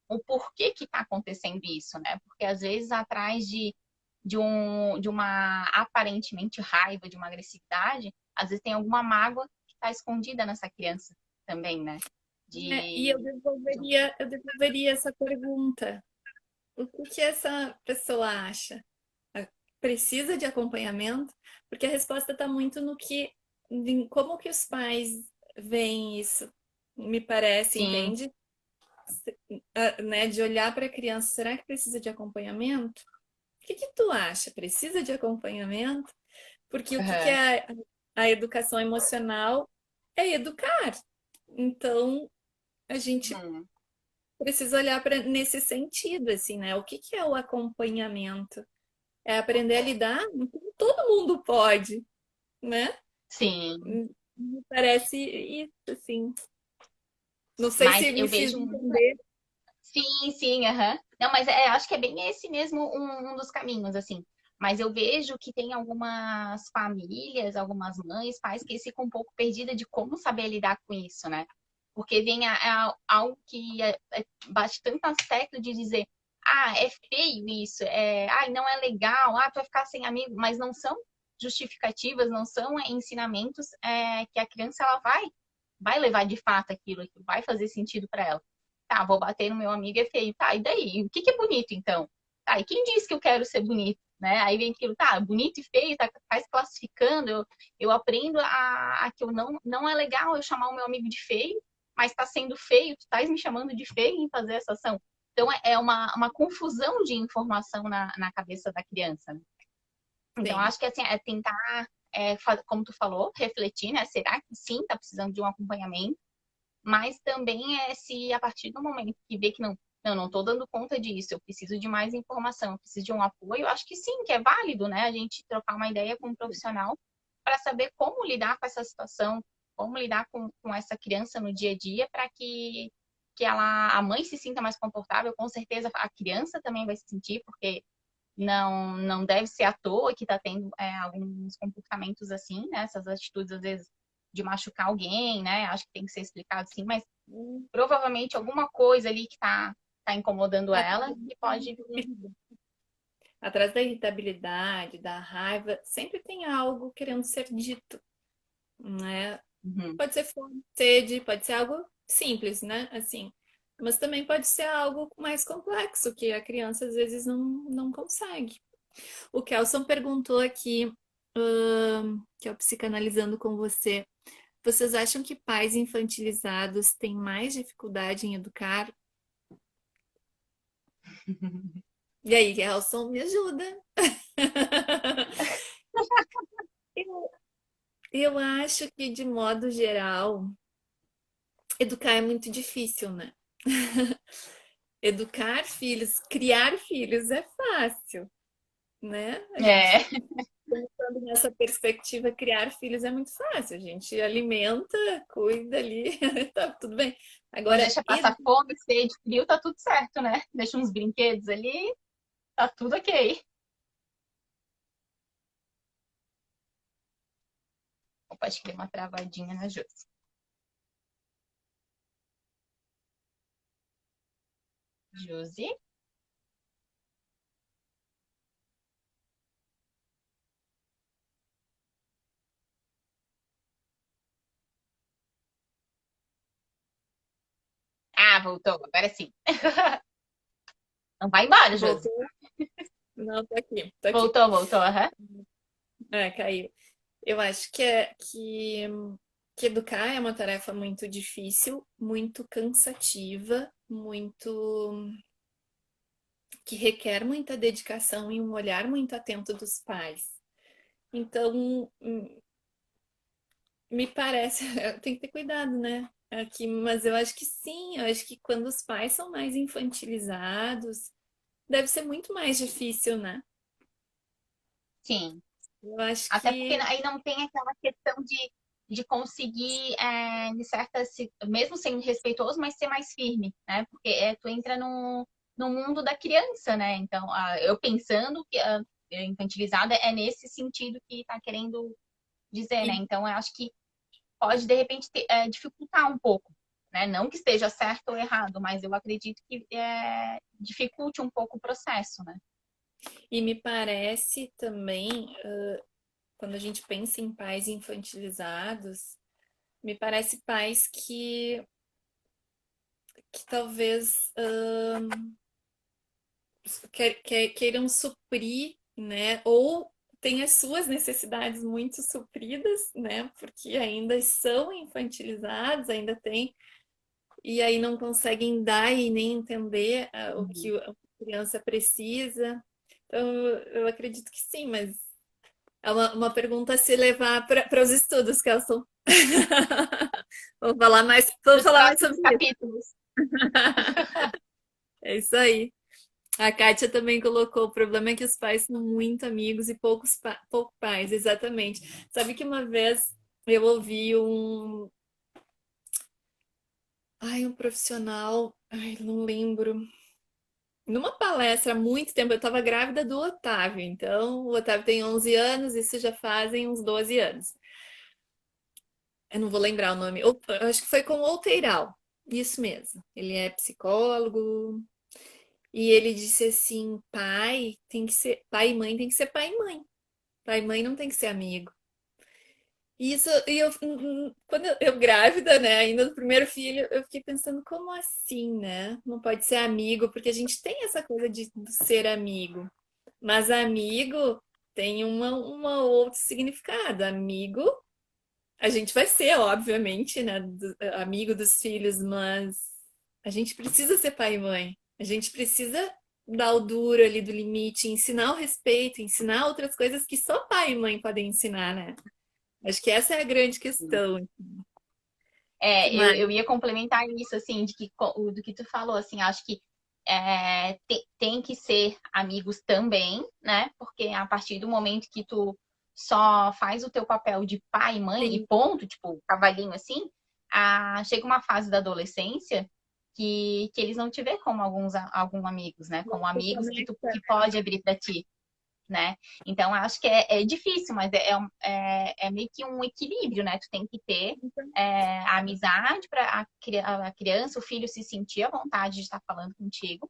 o porquê que está acontecendo isso, né? Porque às vezes atrás de uma aparentemente raiva, de uma agressividade, às vezes tem alguma mágoa que está escondida nessa criança também, né? E eu devolveria essa pergunta. O que essa pessoa acha? Precisa de acompanhamento? Porque a resposta está muito no que, em como que os pais veem isso, me parece, Sim. entende? Né, de olhar para a criança, será que precisa de acompanhamento? O que tu acha? Precisa de acompanhamento? Porque o que Uhum. é a educação emocional é educar. Então, a gente Uhum. precisa olhar para nesse sentido, assim, né? O que é o acompanhamento? É aprender a lidar? Todo mundo pode, né? Sim. Me parece isso, assim. Não sei Mas se eu me fiz vejo. entender. Sim, sim, aham. Não, mas acho que é bem esse mesmo um dos caminhos, assim. Mas eu vejo que tem algumas famílias, algumas mães, pais que ficam um pouco perdidas de como saber lidar com isso, né? Porque vem algo que bate tanto aspecto de dizer, é feio isso, não é legal, tu vai ficar sem amigo, mas não são justificativas, não são ensinamentos que a criança ela vai levar de fato aquilo, que vai fazer sentido para ela. Tá, vou bater no meu amigo é feio. Tá, e daí? O que é bonito, então? Tá, e quem disse que eu quero ser bonito? Né? Aí vem aquilo, tá, bonito e feio, tá se classificando. Eu aprendo a que eu não é legal eu chamar o meu amigo de feio, mas tá sendo feio, tu estás me chamando de feio em fazer essa ação. Então é uma confusão de informação na cabeça da criança. Né? Então Sim. acho que assim, é tentar, como tu falou, refletir, né? Será que sim, tá precisando de um acompanhamento? Mas também se a partir do momento que vê que não estou dando conta disso, eu preciso de mais informação, eu preciso de um apoio, eu acho que sim, que é válido, né? A gente trocar uma ideia com um profissional para saber como lidar com essa situação, como lidar com essa criança no dia a dia, para que a mãe se sinta mais confortável, com certeza a criança também vai se sentir, porque não deve ser à toa que está tendo alguns comportamentos assim, né? Essas atitudes, às vezes, de machucar alguém, né? Acho que tem que ser explicado sim, mas provavelmente alguma coisa ali que tá incomodando ela que pode vir. Atrás da irritabilidade, da raiva, sempre tem algo querendo ser dito, né? Uhum. Pode ser fome, sede, pode ser algo simples, né? Assim, mas também pode ser algo mais complexo que a criança às vezes não consegue. O Kelson perguntou aqui, que é o Psicanalizando com você, vocês acham que pais infantilizados têm mais dificuldade em educar? E aí, Kelson, me ajuda. Eu, eu acho que, de modo geral, educar é muito difícil, né? Educar filhos, criar filhos é fácil, né? A gente É, pensando nessa perspectiva, criar filhos é muito fácil. A gente alimenta, cuida ali, tá tudo bem. não Agora, deixa passar fome, sede, frio, tá tudo certo, né? Deixa uns brinquedos ali, tá tudo ok. Opa, acho que deu uma travadinha na Josi. Josi? Voltou, agora sim. Não vai embora, Josi. Voltou? Não, tô aqui, tô aqui. Voltou, aham. É, caiu. Eu acho que educar é uma tarefa muito difícil, muito cansativa, muito que requer muita dedicação e um olhar muito atento dos pais. Então, me parece, tem que ter cuidado, né? Aqui, mas eu acho que sim, eu acho que quando os pais são mais infantilizados, deve ser muito mais difícil, né? Sim. Eu acho Até porque que aí não tem aquela questão de conseguir, de certa, mesmo sendo respeitoso, mas ser mais firme, né? Porque tu entra no mundo da criança, né? Então, eu pensando que infantilizada é nesse sentido que está querendo dizer, né? e, Então, eu acho que pode, de repente, dificultar um pouco, né? Não que esteja certo ou errado, mas eu acredito que dificulte um pouco o processo, né? e me parece também, quando a gente pensa em pais infantilizados, me parece pais que talvez queiram suprir, né? Ou têm as suas necessidades muito supridas, né? Porque ainda são infantilizados, ainda têm, e aí não conseguem dar e nem entender o que Uhum. a criança precisa. Então, eu acredito que sim, mas é uma pergunta a se levar para os estudos, Kelson. Para Vamos os falar mais próximos sobre isso. capítulos. É isso aí. A Kátia também colocou, o problema é que os pais são muito amigos e pouco pais, exatamente. Sabe que uma vez eu ouvi um profissional, não lembro, numa palestra há muito tempo, eu estava grávida do Otávio, então o Otávio tem 11 anos, isso já fazem uns 12 anos. Eu não vou lembrar o nome, eu acho que foi com o Outeiral, isso mesmo. Ele é psicólogo, e ele disse assim: pai e mãe tem que ser pai e mãe. Pai e mãe não tem que ser amigo. E eu, quando eu grávida, né, ainda do primeiro filho, eu fiquei pensando, como assim, né? Não pode ser amigo, porque a gente tem essa coisa de ser amigo. Mas amigo tem uma outro significado. Amigo, a gente vai ser, obviamente, né, amigo dos filhos, mas a gente precisa ser pai e mãe. A gente precisa dar o duro ali do limite, ensinar o respeito, ensinar outras coisas que só pai e mãe podem ensinar, né? Acho que essa é a grande questão. Que mais? Eu ia complementar isso, assim, do que tu falou, assim, acho que tem que ser amigos também, né? Porque a partir do momento que tu só faz o teu papel de pai e mãe e Sim, ponto, tipo, cavalinho assim, chega uma fase da adolescência que eles não te vê como alguns amigos, né? não Como se amigos conecta. que pode abrir para ti, né? Então, acho que é difícil, mas é meio que um equilíbrio, né? Tu tem que ter a amizade para a criança, o filho se sentir à vontade de estar falando contigo,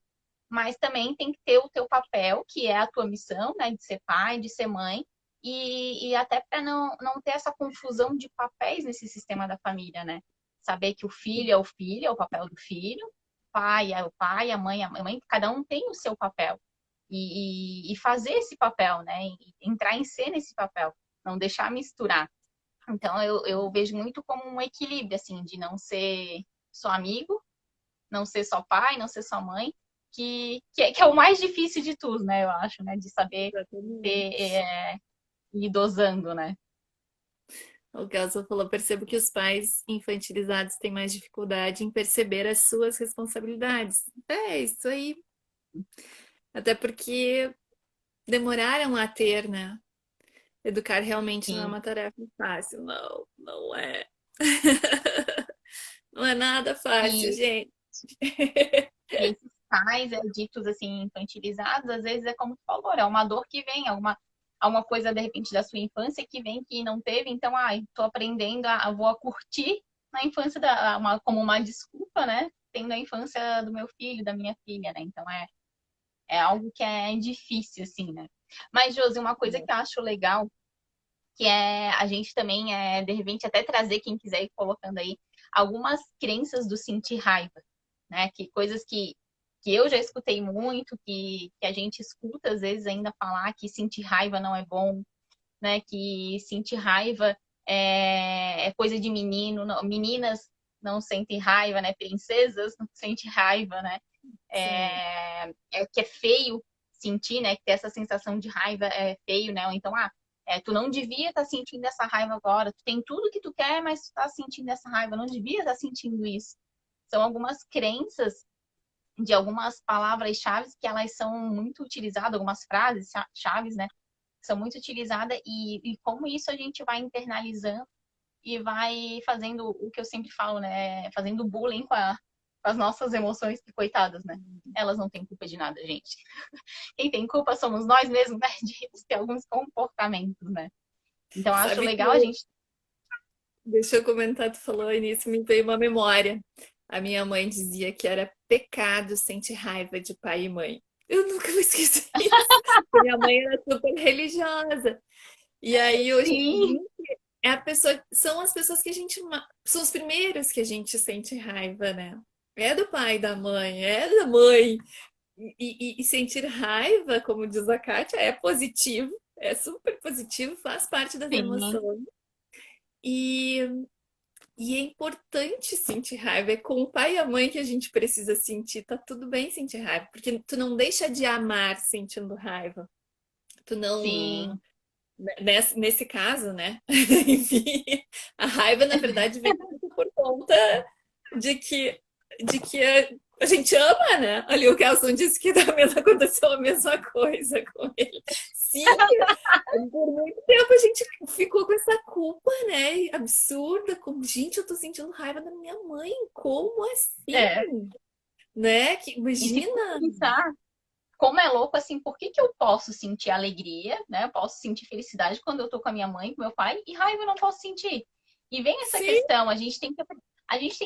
mas também tem que ter o teu papel, que é a tua missão, né? De ser pai, de ser mãe, e até para não ter essa confusão de papéis nesse sistema da família, né? Saber que o filho, é o papel do filho, o pai é o pai, a mãe é a mãe, cada um tem o seu papel e fazer esse papel, né? E entrar em cena esse papel, não deixar misturar. Então eu vejo muito como um equilíbrio, assim, de não ser só amigo, não ser só pai, não ser só mãe, que é o mais difícil de tudo, né? Eu acho, né? De saber ter, Exatamente. ir dosando, né? O Gelson falou: percebo que os pais infantilizados têm mais dificuldade em perceber as suas responsabilidades. É isso aí. Até porque demoraram a ter, né? Educar realmente não é Sim. uma tarefa fácil. Não, não é. Não é nada fácil, E, gente. e esses pais ditos assim, infantilizados, às vezes é como tu falou, é uma dor que vem, alguma coisa de repente da sua infância que vem que não teve, então, tô aprendendo vou curtir na infância como uma desculpa, né? Tendo a infância do meu filho, da minha filha, né? Então é algo que é difícil, assim, né? Mas, Josi, uma coisa que eu acho legal, que é a gente também, de repente, até trazer quem quiser ir colocando aí, algumas crenças do sentir raiva, né? Que coisas que eu já escutei muito, que a gente escuta às vezes ainda falar que sentir raiva não é bom, né? Que sentir raiva é coisa de menino, não, meninas não sentem raiva, né? Princesas não sentem raiva, né? Sim. Que é feio sentir, né? Que ter essa sensação de raiva é feio, né? Ou então, tu não devia estar sentindo essa raiva agora. Tu tem tudo que tu quer, mas tu tá sentindo essa raiva. Não devia estar sentindo isso. São algumas crenças de algumas palavras-chave que elas são muito utilizadas, algumas frases chaves, né? São muito utilizadas e como isso a gente vai internalizando e vai fazendo o que eu sempre falo, né? Fazendo bullying com as nossas emoções, que coitadas, né? Elas não têm culpa de nada, gente. Quem tem culpa somos nós mesmos, né? De ter alguns comportamentos, né? Então, acho Sabe que legal a gente. deixa eu comentar, tu falou nisso, me veio uma memória. A minha mãe dizia que era pecado sentir raiva de pai e mãe. Eu nunca me esqueci isso. Minha mãe era super religiosa. E aí hoje Sim, são as pessoas que a gente são os primeiros que a gente sente raiva, né? É do pai, da mãe, é da mãe. E sentir raiva, como diz a Kátia, é positivo, é super positivo, faz parte das sim, emoções. E, e é importante sentir raiva. É com o pai e a mãe que a gente precisa sentir. Tá tudo bem sentir raiva, porque tu não deixa de amar sentindo raiva. Tu não. sim. Nesse caso, né? Enfim, a raiva, na verdade, vem muito por conta de que, a gente ama, né? Ali o Kelson disse que também aconteceu a mesma coisa com ele. Sim, por muito tempo a gente ficou com essa culpa, né? Absurda, como, gente, eu tô sentindo raiva da minha mãe, como assim? É. Né? Que, E se for imagina! pensar, como é louco, assim, por que eu posso sentir alegria, né? Eu posso sentir felicidade quando eu tô com a minha mãe, com meu pai, e raiva eu não posso sentir. E vem essa Sim, questão, a gente tem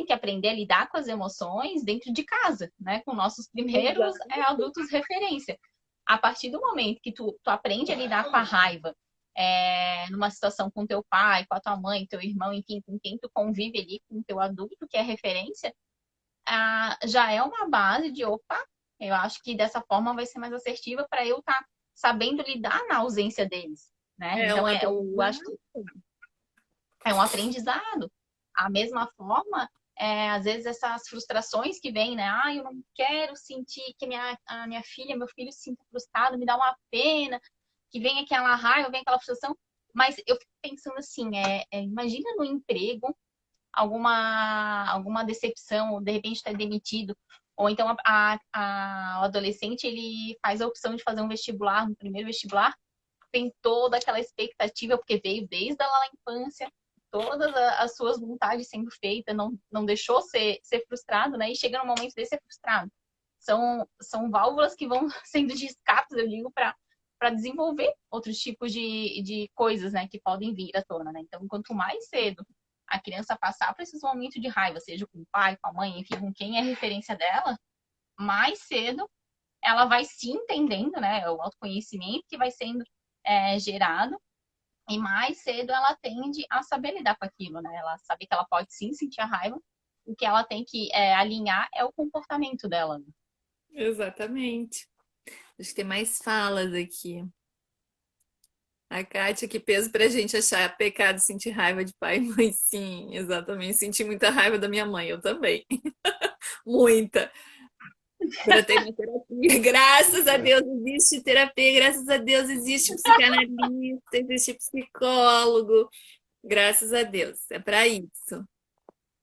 que aprender a lidar com as emoções dentro de casa, né? Com nossos primeiros exato. adultos referência. A partir do momento que tu aprende a lidar com a raiva, numa situação com teu pai, com a tua mãe, teu irmão, enfim, com quem tu convive ali, com teu adulto, que é referência, já é uma base de, opa, eu acho que dessa forma vai ser mais assertiva para eu estar sabendo lidar na ausência deles, né? É um Então, eu acho aprendizado. que é um aprendizado. A mesma forma, às vezes essas frustrações que vêm, né? Ah, eu não quero sentir que a minha filha, meu filho se sinta frustrado, me dá uma pena, que vem aquela raiva, vem aquela frustração. Mas eu fico pensando assim, imagina no emprego alguma decepção, ou de repente está demitido, ou então o adolescente ele faz a opção de fazer um vestibular, no primeiro vestibular, tem toda aquela expectativa, porque veio desde lá na infância, todas as suas vontades sendo feitas, não deixou ser frustrado, né? E chega no momento de ser frustrado. São válvulas que vão sendo de escapes, eu digo, para desenvolver outros tipos de coisas, né, que podem vir à tona, né? Então, quanto mais cedo a criança passar por esses momentos de raiva, seja com o pai, com a mãe, enfim, com quem é referência dela, mais cedo ela vai se entendendo, né? O autoconhecimento que vai sendo gerado, e mais cedo ela tende a saber lidar com aquilo, né? Ela sabe que ela pode sim sentir a raiva, o que ela tem que alinhar é o comportamento dela. Né? Exatamente. Acho que tem mais falas aqui. A Kátia, que peso pra gente achar pecado sentir raiva de pai e mãe. Sim, exatamente. Senti muita raiva da minha mãe, eu também. Muita. Tratei na terapia. Graças a Deus existe terapia, graças a Deus existe psicanalista, existe psicólogo. Graças a Deus. É para isso.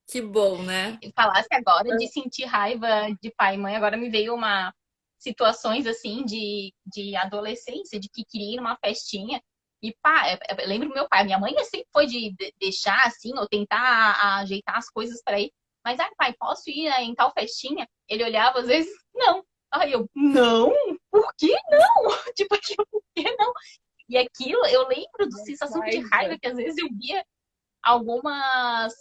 Que bom, né? E falasse agora de sentir raiva de pai e mãe, agora me veio uma situações assim de adolescência, de que queria ir numa festinha. E pá, eu lembro do meu pai, minha mãe sempre foi de deixar assim, ou tentar ajeitar as coisas para ir. Mas, pai, posso ir em tal festinha? Ele olhava às vezes, não. Aí eu, não? Por que não? Tipo, por que não? E aquilo, eu lembro da sensação de Raiva. raiva que às vezes eu via algumas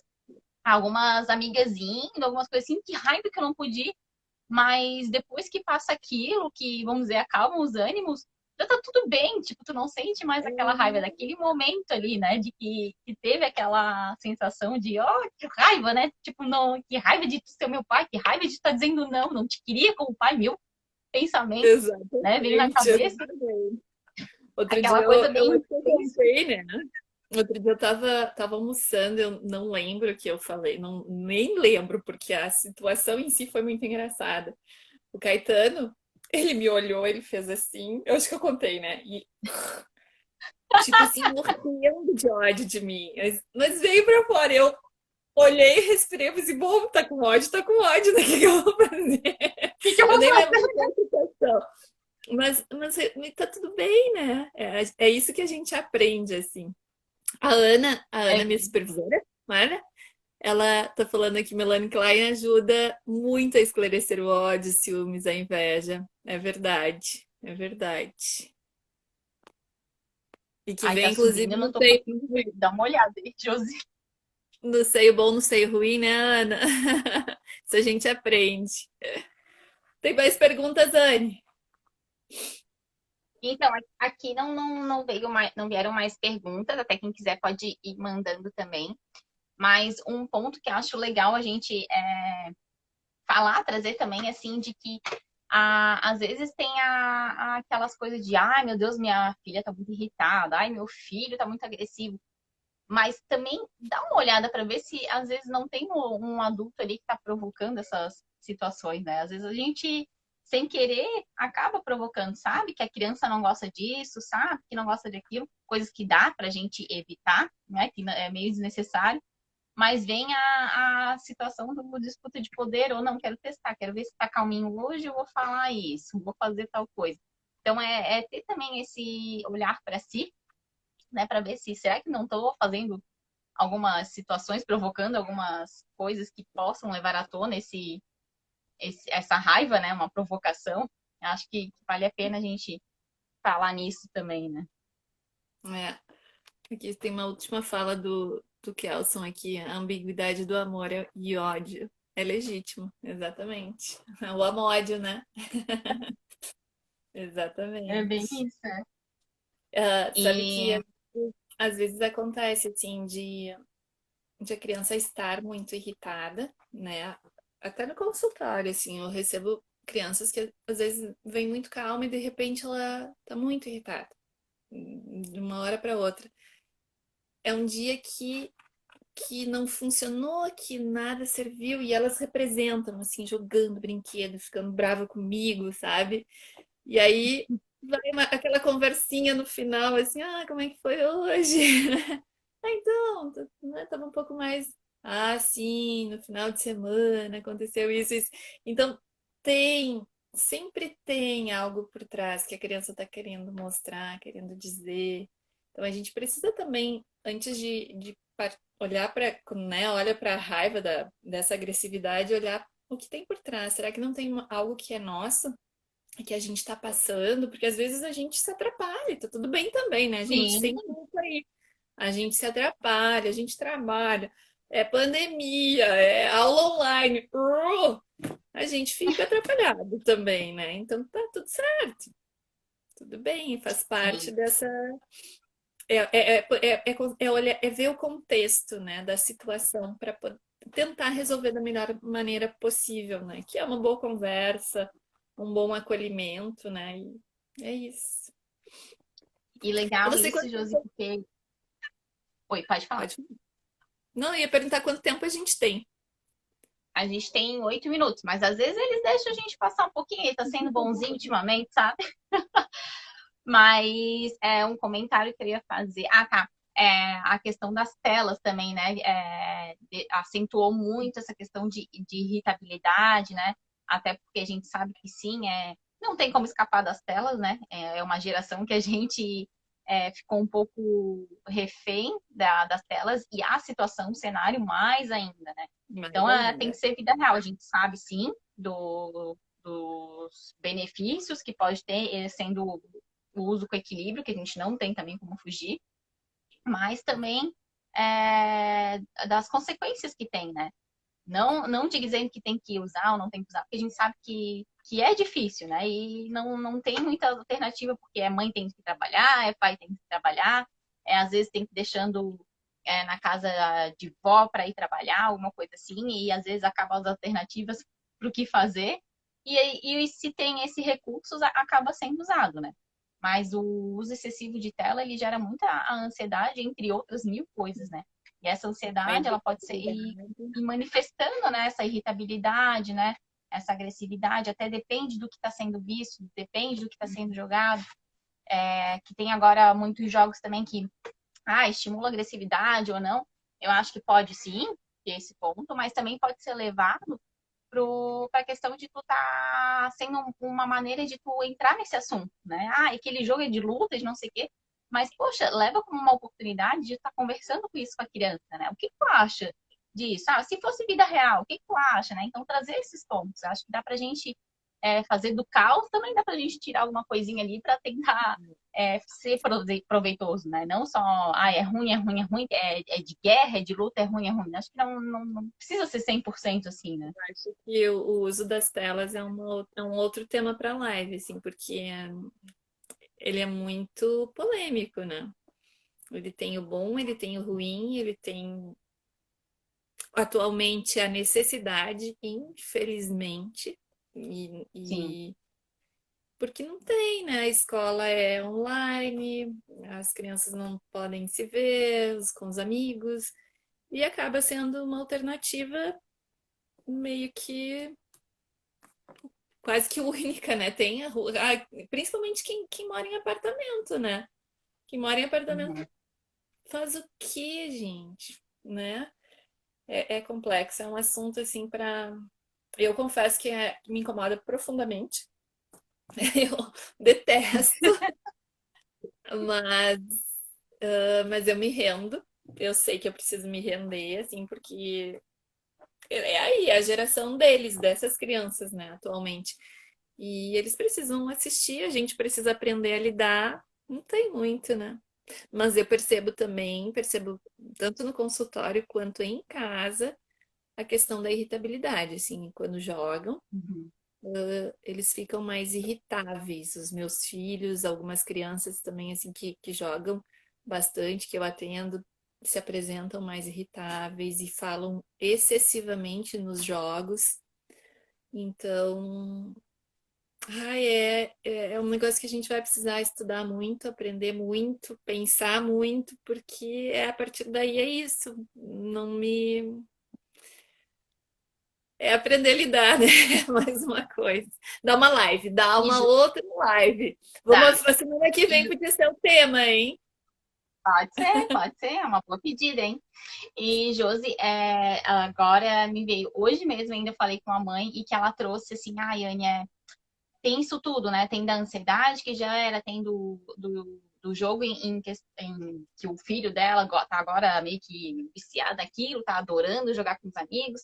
amigas indo, algumas coisas assim, que raiva que eu não podia. Mas depois que passa aquilo, que, vamos dizer, acalma os ânimos, Então tá tudo bem, tipo, tu não sente mais aquela raiva daquele momento ali, né? De que teve aquela sensação de, ó, que raiva, né? Tipo, não, que raiva de tu ser meu pai, que raiva de tu estar dizendo não, não te queria como pai, meu pensamento, né? Vem na Exatamente, cabeça, exatamente. Outro dia aquela coisa eu bem acho que eu intensa. contei, né? Outro dia eu tava almoçando, eu não lembro o que eu falei, não, nem lembro, porque a situação em si foi muito engraçada. O Caetano, ele me olhou, ele fez assim, eu acho que eu contei, né? E, tipo assim, morrendo de ódio de mim. Mas veio pra fora, eu olhei, respirei, falei assim, bom, tá com ódio, né? O que que eu vou fazer? O que que eu Eu vou nem lembro fazer? qual foi a situação. Mas tá tudo bem, né? É isso que a gente aprende, assim. A Ana, É, minha supervisora, Ana, ela tá falando aqui, Melanie Klein ajuda muito a esclarecer o ódio, ciúmes, a inveja. É verdade, é verdade. E que aí vem, tá inclusive, subindo, eu não tô conseguindo ver. Dá uma olhada aí, Josi. no seio bom, no seio ruim, né, Ana? Isso a gente aprende. Tem mais perguntas, Anne? Então, aqui não veio mais, não vieram mais perguntas, até quem quiser pode ir mandando também. Mas um ponto que eu acho legal a gente falar, trazer também, assim, de que às vezes tem aquelas coisas de, ai meu Deus, minha filha tá muito irritada, ai meu filho tá muito agressivo. Mas também dá uma olhada para ver se às vezes não tem um adulto ali que está provocando essas situações, né? Às vezes a gente, sem querer, acaba provocando, sabe? Que a criança não gosta disso, sabe? Que não gosta daquilo, coisas que dá para a gente evitar, né? Que é meio desnecessário. Mas vem a situação do disputa de poder, ou não, quero testar, quero ver se tá calminho hoje, eu vou falar isso, vou fazer tal coisa. Então é ter também esse olhar para si, né, para ver se será que não estou fazendo algumas situações, provocando algumas coisas que possam levar à tona essa raiva, né? Uma provocação. Acho que vale a pena a gente falar nisso também, né? É, aqui tem uma última fala do Kelson aqui. A ambiguidade do amor e ódio é legítimo, exatamente. O amódio, né? É bem Exatamente. isso, né? Sabe que E às vezes acontece assim de a criança estar muito irritada, né? Até no consultório, assim, eu recebo crianças que às vezes vêm muito calma e de repente ela tá muito irritada, de uma hora para outra. É um dia que não funcionou, que nada serviu e elas representam, assim, jogando brinquedo, ficando brava comigo, sabe? E aí vai aquela conversinha no final, assim, ah, como é que foi hoje? Ah, então, né, tava um pouco mais. Ah, sim, no final de semana aconteceu isso, isso. Então, tem, sempre tem algo por trás que a criança está querendo mostrar, querendo dizer. Então, a gente precisa também, antes de olhar para, né, olha para a raiva dessa agressividade, olhar o que tem por trás. Será que não tem algo que é nosso? Que a gente está passando, porque às vezes a gente se atrapalha, tá tudo bem também, né, gente? sim, Sem culpa aí. A gente se atrapalha, a gente trabalha, é pandemia, é aula online, a gente fica atrapalhado também, né? Então tá tudo certo, tudo bem, faz parte sim. dessa. É ver o contexto, né, da situação para tentar resolver da melhor maneira possível, né? Que é uma boa conversa, um bom acolhimento, né? E é isso. E Eu legal não sei isso, quanto Josi, tempo. porque. Oi, pode falar. Pode. Não, eu ia perguntar quanto tempo a gente tem. A gente tem 8 minutos, mas às vezes eles deixam a gente passar um pouquinho, ele tá sendo bonzinho ultimamente, sabe? Mas é um comentário que eu ia fazer. Ah, tá. A questão das telas também, né? Acentuou muito essa questão de irritabilidade, né? Até porque a gente sabe que sim, não tem como escapar das telas, né? É uma geração que a gente ficou um pouco refém das telas e a situação, o cenário mais ainda, né? Mais Então tem ainda. que ser vida real. A gente sabe sim dos benefícios que pode ter sendo o uso com equilíbrio, que a gente não tem também como fugir, mas também das consequências que tem, né? Não te dizendo que tem que usar ou não tem que usar, porque a gente sabe que é difícil, né? E não tem muita alternativa, porque é mãe tem que trabalhar, é pai tem que trabalhar, às vezes tem que deixando na casa de vó para ir trabalhar, alguma coisa assim, e às vezes acabam as alternativas para o que fazer. E se tem esse recurso, acaba sendo usado, né? Mas o uso excessivo de tela, ele gera muita ansiedade, entre outras mil coisas, né? E essa A ansiedade, ela pode ser irritabilidade. e manifestando, né, essa irritabilidade, né, essa agressividade, até depende do que está sendo visto, depende do que está sendo jogado. Que tem agora muitos jogos também que estimula a agressividade ou não. Eu acho que pode sim ter esse ponto, mas também pode ser levado para a questão de tu tá sendo uma maneira de tu entrar nesse assunto, né? Aquele jogo é de luta, de não sei o quê. Mas, poxa, leva como uma oportunidade de estar conversando com isso com a criança, né? O que tu acha disso? Se fosse vida real, o que tu acha, né? Então, trazer esses pontos. Acho que dá pra gente fazer do caos, também dá pra gente tirar alguma coisinha ali para tentar ser proveitoso, né? Não só, é ruim, é ruim, é ruim, é de guerra, é de luta, é ruim, é ruim. Acho que não precisa ser 100% assim, né? Acho que o uso das telas é um outro tema para live, assim, porque ele é muito polêmico, né? Ele tem o bom, ele tem o ruim, ele tem atualmente a necessidade, infelizmente, Sim. e porque não tem, né? A escola é online, as crianças não podem se ver com os amigos, e acaba sendo uma alternativa meio que quase que única, né? Tem principalmente quem mora em apartamento, né? Quem mora em apartamento Uhum. faz o quê, gente? Né? É complexo, é um assunto assim para. Eu confesso que me incomoda profundamente. Eu detesto, mas, mas eu me rendo. Eu sei que eu preciso me render, assim, porque é aí a geração deles, dessas crianças, né, atualmente. E eles precisam assistir, a gente precisa aprender a lidar. Não tem muito, né? Mas eu percebo tanto no consultório quanto em casa, a questão da irritabilidade, assim, quando jogam, Uhum. eles ficam mais irritáveis. Os meus filhos, algumas crianças também, assim, que jogam bastante, que eu atendo, se apresentam mais irritáveis e falam excessivamente nos jogos. Então, é um negócio que a gente vai precisar estudar muito, aprender muito, pensar muito, porque a partir daí é isso. Não me. É aprender a lidar, né? Mais uma coisa. Dá E uma outra live. tá. Vamos, a semana que vem podia ser o tema, hein? Pode ser, é uma boa pedida, hein? E Josi, agora me veio, hoje mesmo ainda falei com a mãe e que ela trouxe assim, Anne, tem isso tudo, né? Tem da ansiedade que já era, tem do jogo que o filho dela tá agora meio que viciado naquilo, tá adorando jogar com os amigos.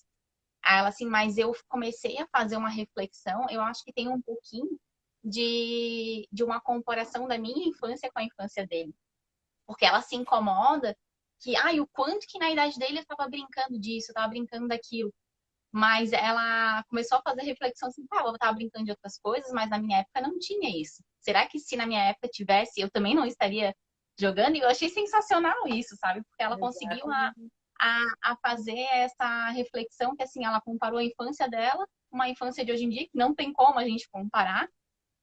Aí ela assim, mas eu comecei a fazer uma reflexão, eu acho que tem um pouquinho de uma comparação da minha infância com a infância dele. Porque ela se incomoda que, o quanto que na idade dele eu estava brincando disso, eu estava brincando daquilo. Mas ela começou a fazer reflexão assim, eu estava brincando de outras coisas, mas na minha época não tinha isso. Será que se na minha época tivesse, eu também não estaria jogando? E eu achei sensacional isso, sabe? Porque ela conseguiu Exatamente. a fazer essa reflexão que, assim, ela comparou a infância dela com uma infância de hoje em dia, que não tem como a gente comparar,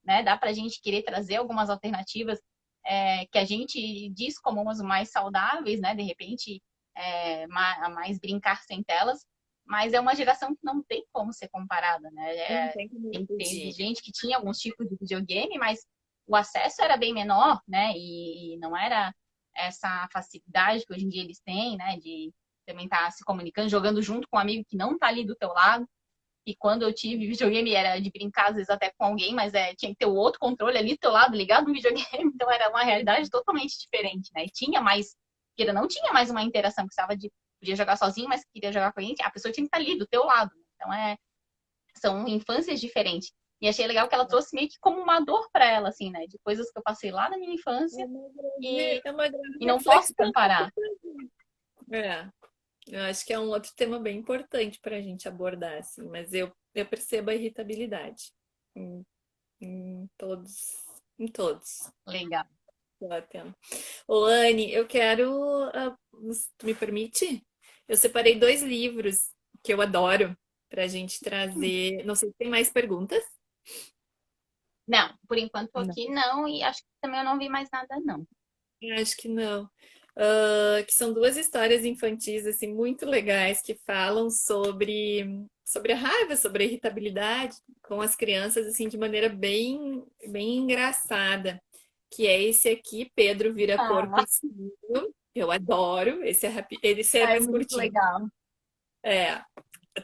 né? Dá pra gente querer trazer algumas alternativas que a gente diz como as mais saudáveis, né? De repente, mais brincar sem telas, mas é uma geração que não tem como ser comparada, né? Não tem como Teve fugir. gente que tinha alguns tipos de videogame, mas o acesso era bem menor, né? E não era essa facilidade que hoje em dia eles têm, né? De também estar se comunicando, jogando junto com um amigo que não está ali do teu lado. E quando eu tive videogame era de brincar, às vezes até com alguém, mas tinha que ter o outro controle ali do teu lado, ligado no videogame. Então era uma realidade totalmente diferente, né? E tinha mais, porque não tinha mais uma interação, que estava podia jogar sozinho, mas queria jogar com a gente, a pessoa tinha que estar ali do teu lado. Então são infâncias diferentes. E achei legal que ela trouxe meio que como uma dor para ela, assim, né? De coisas que eu passei lá na minha É infância uma grande, e, é uma grande e não posso reflexão. comparar. É. Eu acho que é um outro tema bem importante para a gente abordar, assim, mas eu percebo a irritabilidade em, em todos, em todos. Legal. Que eu atendo. Ô, Anne, eu quero. Tu me permite? Eu separei dois livros que eu adoro para a gente trazer. Não sei se tem mais perguntas. Não, por enquanto Não. aqui não, e acho que também eu não vi mais nada, não. Eu acho que não. Que são duas histórias infantis assim muito legais que falam sobre a raiva, sobre a irritabilidade com as crianças assim de maneira bem engraçada. Que é esse aqui, Pedro vira porco Ah, espinho. Eu adoro. Esse é é mais muito curtinho. legal. É,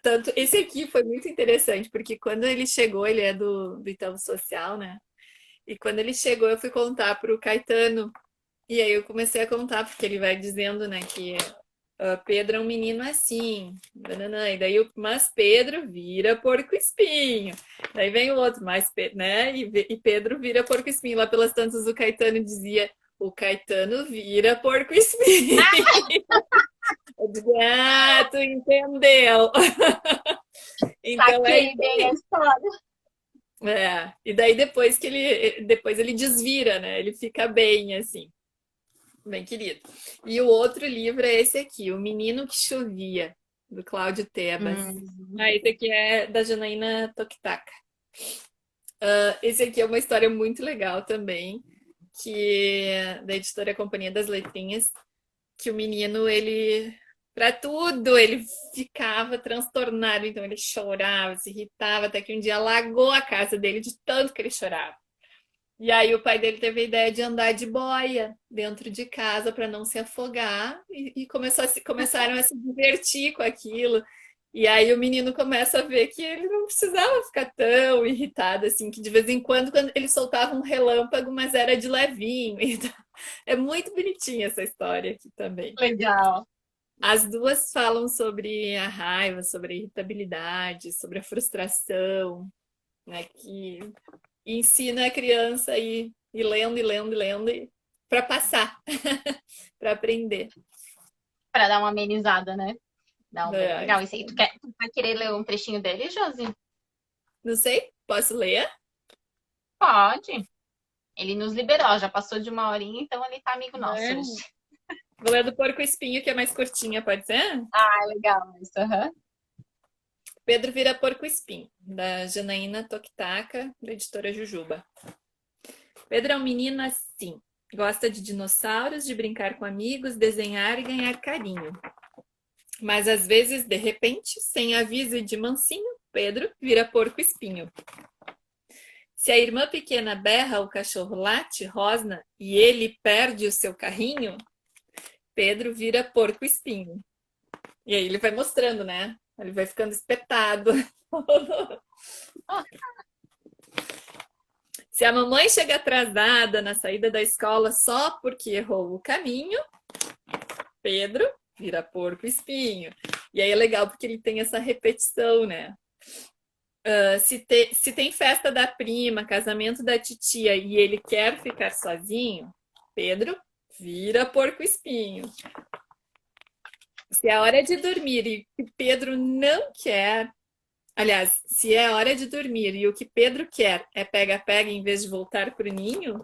tanto esse aqui foi muito interessante porque quando ele chegou, ele é do Itaú Social, né? E quando ele chegou, eu fui contar pro Caetano e aí eu comecei a contar, porque ele vai dizendo, né, que Pedro é um menino assim, bananã, e daí mas Pedro vira porco-espinho. Daí vem o outro, né, e Pedro vira porco-espinho. Lá pelas tantas o Caetano dizia, o Caetano vira porco-espinho. Eu digo, tu entendeu. Então é Saquei isso bem a aí. história. E daí depois ele desvira, né, ele fica bem, assim. Bem querido. E o outro livro é esse aqui, O Menino que Chovia, do Cláudio Tebas. Hum, Esse aqui é da Janaína Tokitaka. Esse aqui é uma história muito legal também, que da editora Companhia das Letrinhas, que o menino, ele, para tudo, ele ficava transtornado, então ele chorava, se irritava, até que um dia alagou a casa dele de tanto que ele chorava. E aí o pai dele teve a ideia de andar de boia dentro de casa para não se afogar e começaram a se divertir com aquilo. E aí o menino começa a ver que ele não precisava ficar tão irritado assim, que de vez em quando ele soltava um relâmpago, mas era de levinho. Então, é muito bonitinha essa história aqui também. legal. As duas falam sobre a raiva, sobre a irritabilidade, sobre a frustração, né? Que ensina a criança a ir lendo e lendo e lendo para passar, para aprender. Para dar uma amenizada, né? Não, bem É, legal. Isso aí, tu vai querer ler um trechinho dele, Josi? não sei, posso ler? Pode. Ele nos liberou, já passou de uma horinha, então ele tá amigo nosso É. hoje. Vou ler do Porco Espinho, que é mais curtinha, pode ser? Ah, legal isso. Aham. Pedro vira Porco Espinho, da Janaína Tokitaka, da editora Jujuba. Pedro é um menino assim. Gosta de dinossauros, de brincar com amigos, desenhar e ganhar carinho. Mas às vezes, de repente, sem aviso e de mansinho, Pedro vira porco espinho. Se a irmã pequena berra, o cachorro late, rosna e ele perde o seu carrinho, Pedro vira porco espinho. E aí ele vai mostrando, né? Ele vai ficando espetado. Se a mamãe chega atrasada na saída da escola só porque errou o caminho, Pedro vira porco espinho. E aí é legal porque ele tem essa repetição, né? Se tem festa da prima, casamento da titia e ele quer ficar sozinho, Pedro vira porco espinho. Se é hora de dormir e o que Pedro não quer, aliás, se é hora de dormir e o que Pedro quer é pega-pega em vez de voltar pro ninho,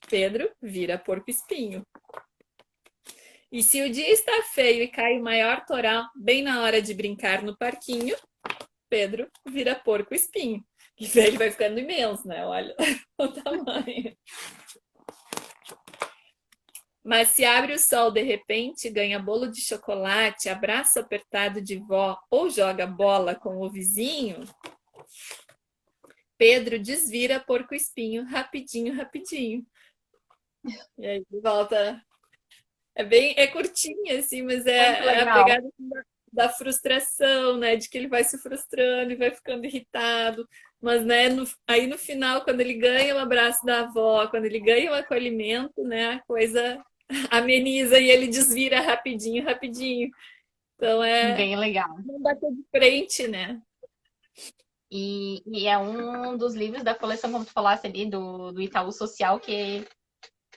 Pedro vira porco espinho. E se o dia está feio e cai o maior toral bem na hora de brincar no parquinho, Pedro vira porco espinho. E ele vai ficando imenso, né? Olha o tamanho. Mas se abre o sol de repente, ganha bolo de chocolate, abraço apertado de vó ou joga bola com o vizinho, Pedro desvira porco espinho rapidinho, rapidinho. E aí volta. É curtinha, assim, mas Muito é a legal. pegada da frustração, né? De que ele vai se frustrando e vai ficando irritado. Mas, né, aí no final, quando ele ganha o abraço da avó, quando ele ganha o acolhimento, né, a coisa ameniza e ele desvira rapidinho, rapidinho. Então Bem legal. não bater de frente, né? E é um dos livros da coleção, como tu falasse ali, do Itaú Social, que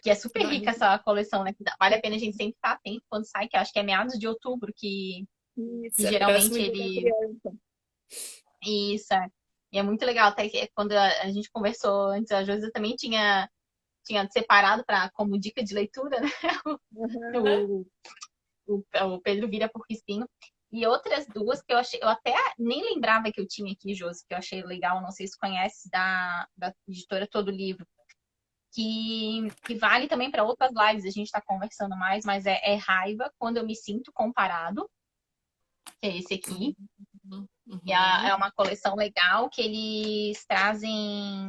Que é super rica essa coleção, né? Vale a pena a gente sempre estar atento quando sai, que eu acho que é meados de outubro, que Isso, é próximo geralmente Dia da ele. Criança. Isso, é. E é muito legal, até que quando a gente conversou antes, a Josi também tinha separado para como dica de leitura, né? Aham. O, o Pedro Vira por Crispinho. E outras duas que eu achei, eu até nem lembrava que eu tinha aqui, Josi, que eu achei legal, não sei se conhece, da editora Todo Livro, que vale também para outras lives, a gente está conversando mais, mas é Raiva Quando Eu Me Sinto Comparado, que é esse aqui. Uhum. E Uhum. é uma coleção legal que eles trazem.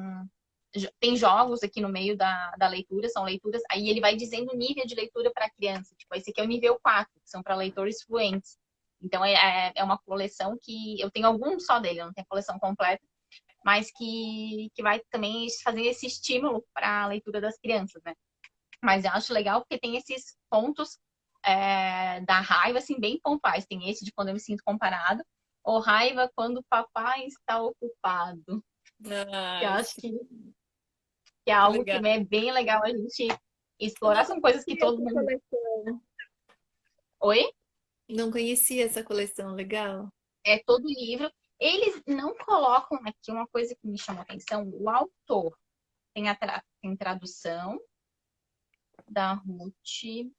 Tem jogos aqui no meio da leitura, são leituras. Aí ele vai dizendo o nível de leitura para criança. Tipo, esse aqui é o nível 4, que são para leitores fluentes. Então é uma coleção que eu tenho alguns só dele, eu não tenho a coleção completa, mas que vai também fazer esse estímulo para a leitura das crianças, né? Mas eu acho legal porque tem esses pontos da raiva, assim, bem pontuais. Tem esse de quando eu me sinto comparado, ou raiva quando o papai está ocupado. Eu Ai, acho sim, que é que algo que legal. é bem legal a gente Eu explorar. não São coisas que conhecia todo essa mundo. coleção. Oi? Não conhecia essa coleção, legal. É todo livro. Eles não colocam aqui uma coisa que me chamou a atenção: o autor. Tem tradução da Ruth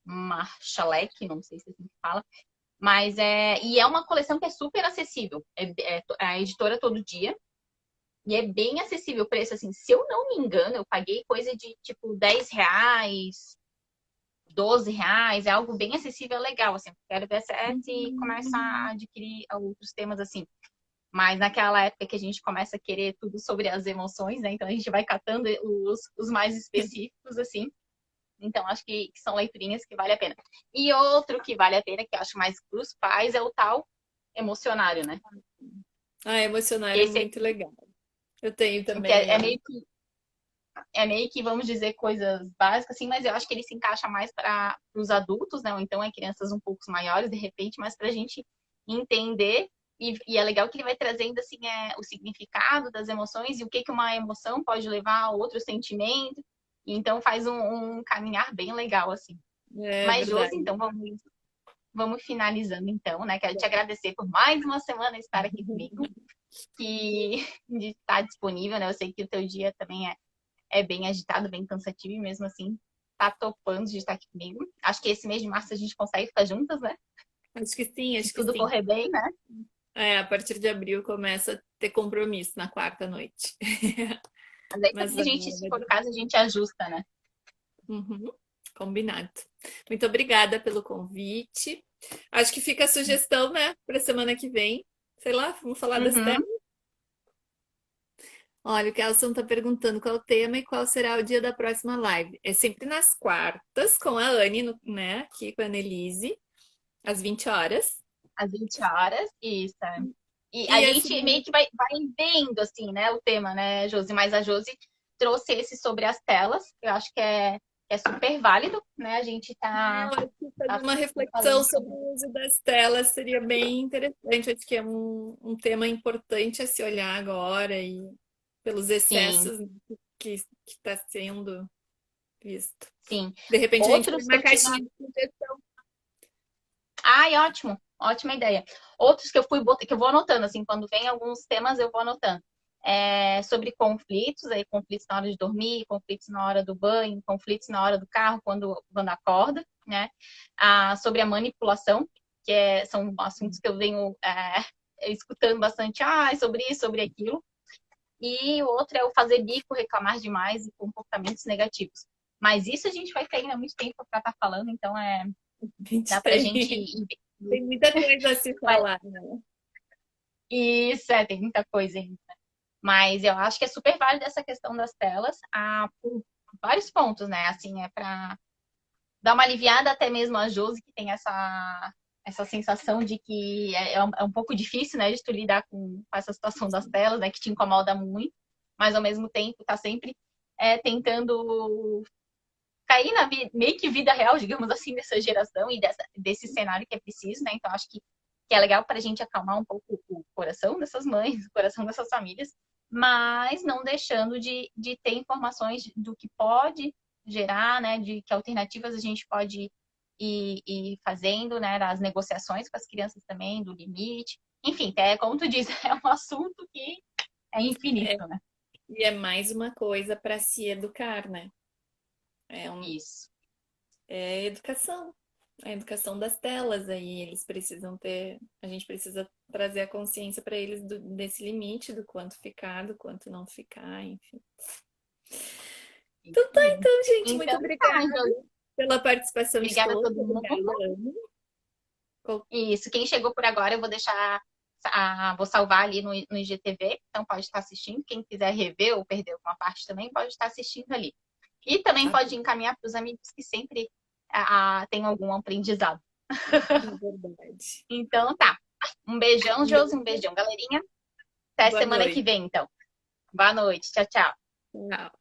Marchalek, não sei se assim se fala. Mas é uma coleção que é super acessível. É a editora Todo Dia. E é bem acessível o preço, assim. Se eu não me engano, eu paguei coisa de tipo R$ 10, R$ 12. É algo bem acessível, legal, assim. Quero ver se começa a adquirir outros temas assim. Mas naquela época que a gente começa a querer tudo sobre as emoções, né? Então a gente vai catando os mais específicos, assim. Então, acho que são leiturinhas que vale a pena. E outro que vale a pena, que eu acho mais para os pais, é o tal emocionário, né? Ah, emocionário é Esse muito aqui, legal. Eu tenho que também um. meio que, vamos dizer, coisas básicas, assim, mas eu acho que ele se encaixa mais para os adultos, né? Ou então é crianças um pouco maiores, de repente, mas para a gente entender. E é legal que ele vai trazendo, assim, o significado das emoções e o que uma emoção pode levar a outro sentimento. E então faz um caminhar bem legal, assim. É Mas, Josi, verdade. então vamos finalizando, então, né? Quero te agradecer por mais uma semana estar aqui comigo, que de estar disponível, né? Eu sei que o teu dia também é bem agitado, bem cansativo, e mesmo assim tá topando de estar aqui comigo. Acho que esse mês de março a gente consegue ficar juntas, né? Acho que sim, Se acho que tudo sim. correr bem, né? É, a partir de abril começa a ter compromisso na quarta noite. Mas aí Mas também a gente, se for o caso, a gente ajusta, né? uhum, combinado. Muito obrigada pelo convite. Acho que fica a sugestão, né, para semana que vem. Sei lá, vamos falar das Uhum. telas. Olha, o Kelson está perguntando qual o tema e qual será o dia da próxima live. É sempre nas quartas, com a Anne, né, aqui com a Annelise, às 20 horas. Às 20 horas, isso. E a E a gente meio segunda. que vai vendo, assim, né, o tema, né, Josi? Mas a Josi trouxe esse sobre as telas, que eu acho que é super válido, né? A gente Eu tá, acho que fazer tá uma reflexão falando sobre sobre. o uso das telas seria bem interessante. Acho que é um tema importante a se olhar agora e pelos Sim, excessos que está sendo visto. sim. De repente a gente põe Outros que uma eu tinha. caixinha de sugestão. Ai, ótimo, ótima ideia. Outros que que eu vou anotando, assim, quando vem alguns temas eu vou anotando. Sobre conflitos, aí conflitos na hora de dormir, conflitos na hora do banho, conflitos na hora do carro, quando acorda, né? Sobre a manipulação, são assuntos que eu venho escutando bastante, sobre isso, sobre aquilo. E o outro é o fazer bico, reclamar demais e comportamentos negativos. Mas isso a gente vai ter ainda muito tempo para estar falando, então A gente dá para a gente tem, ir. tem muita coisa a se Mas falar, né? isso, tem muita coisa ainda. Mas eu acho que é super válido essa questão das telas, por vários pontos, né? Assim, é para dar uma aliviada até mesmo a Josi, que tem essa sensação de que é um pouco difícil, né, de tu lidar com essa situação das telas, né, que te incomoda muito, mas ao mesmo tempo tá sempre tentando cair na meio que vida real, digamos assim, dessa geração e desse cenário que é preciso, né? Então acho que é legal para a gente acalmar um pouco o coração dessas mães, o coração dessas famílias, mas não deixando de ter informações do que pode gerar, né, de que alternativas a gente pode ir fazendo, né, das negociações com as crianças também, do limite. Enfim, como tu diz, é um assunto que é É, infinito, né? e é mais uma coisa para se educar, né? Isso. É educação. A educação das telas aí, eles precisam ter, a gente precisa trazer a consciência para eles desse limite, do quanto ficar, do quanto não ficar, enfim. Isso Então tá, mesmo. então, gente, muito Então, tá, obrigada Josi. pela participação de Obrigada a todos. todo Obrigada, mundo. Ana. Isso. Quem chegou por agora, eu vou deixar. Vou salvar ali no IGTV, então pode estar assistindo. Quem quiser rever ou perder alguma parte também, pode estar assistindo ali. E também Tá pode bom, encaminhar para os amigos que sempre tem algum aprendizado. é verdade. Então tá. Um beijão, Um Josi, um beijo. beijão, galerinha. Até Boa semana que noite. vem, então. Boa noite. Tchau, tchau. Tchau.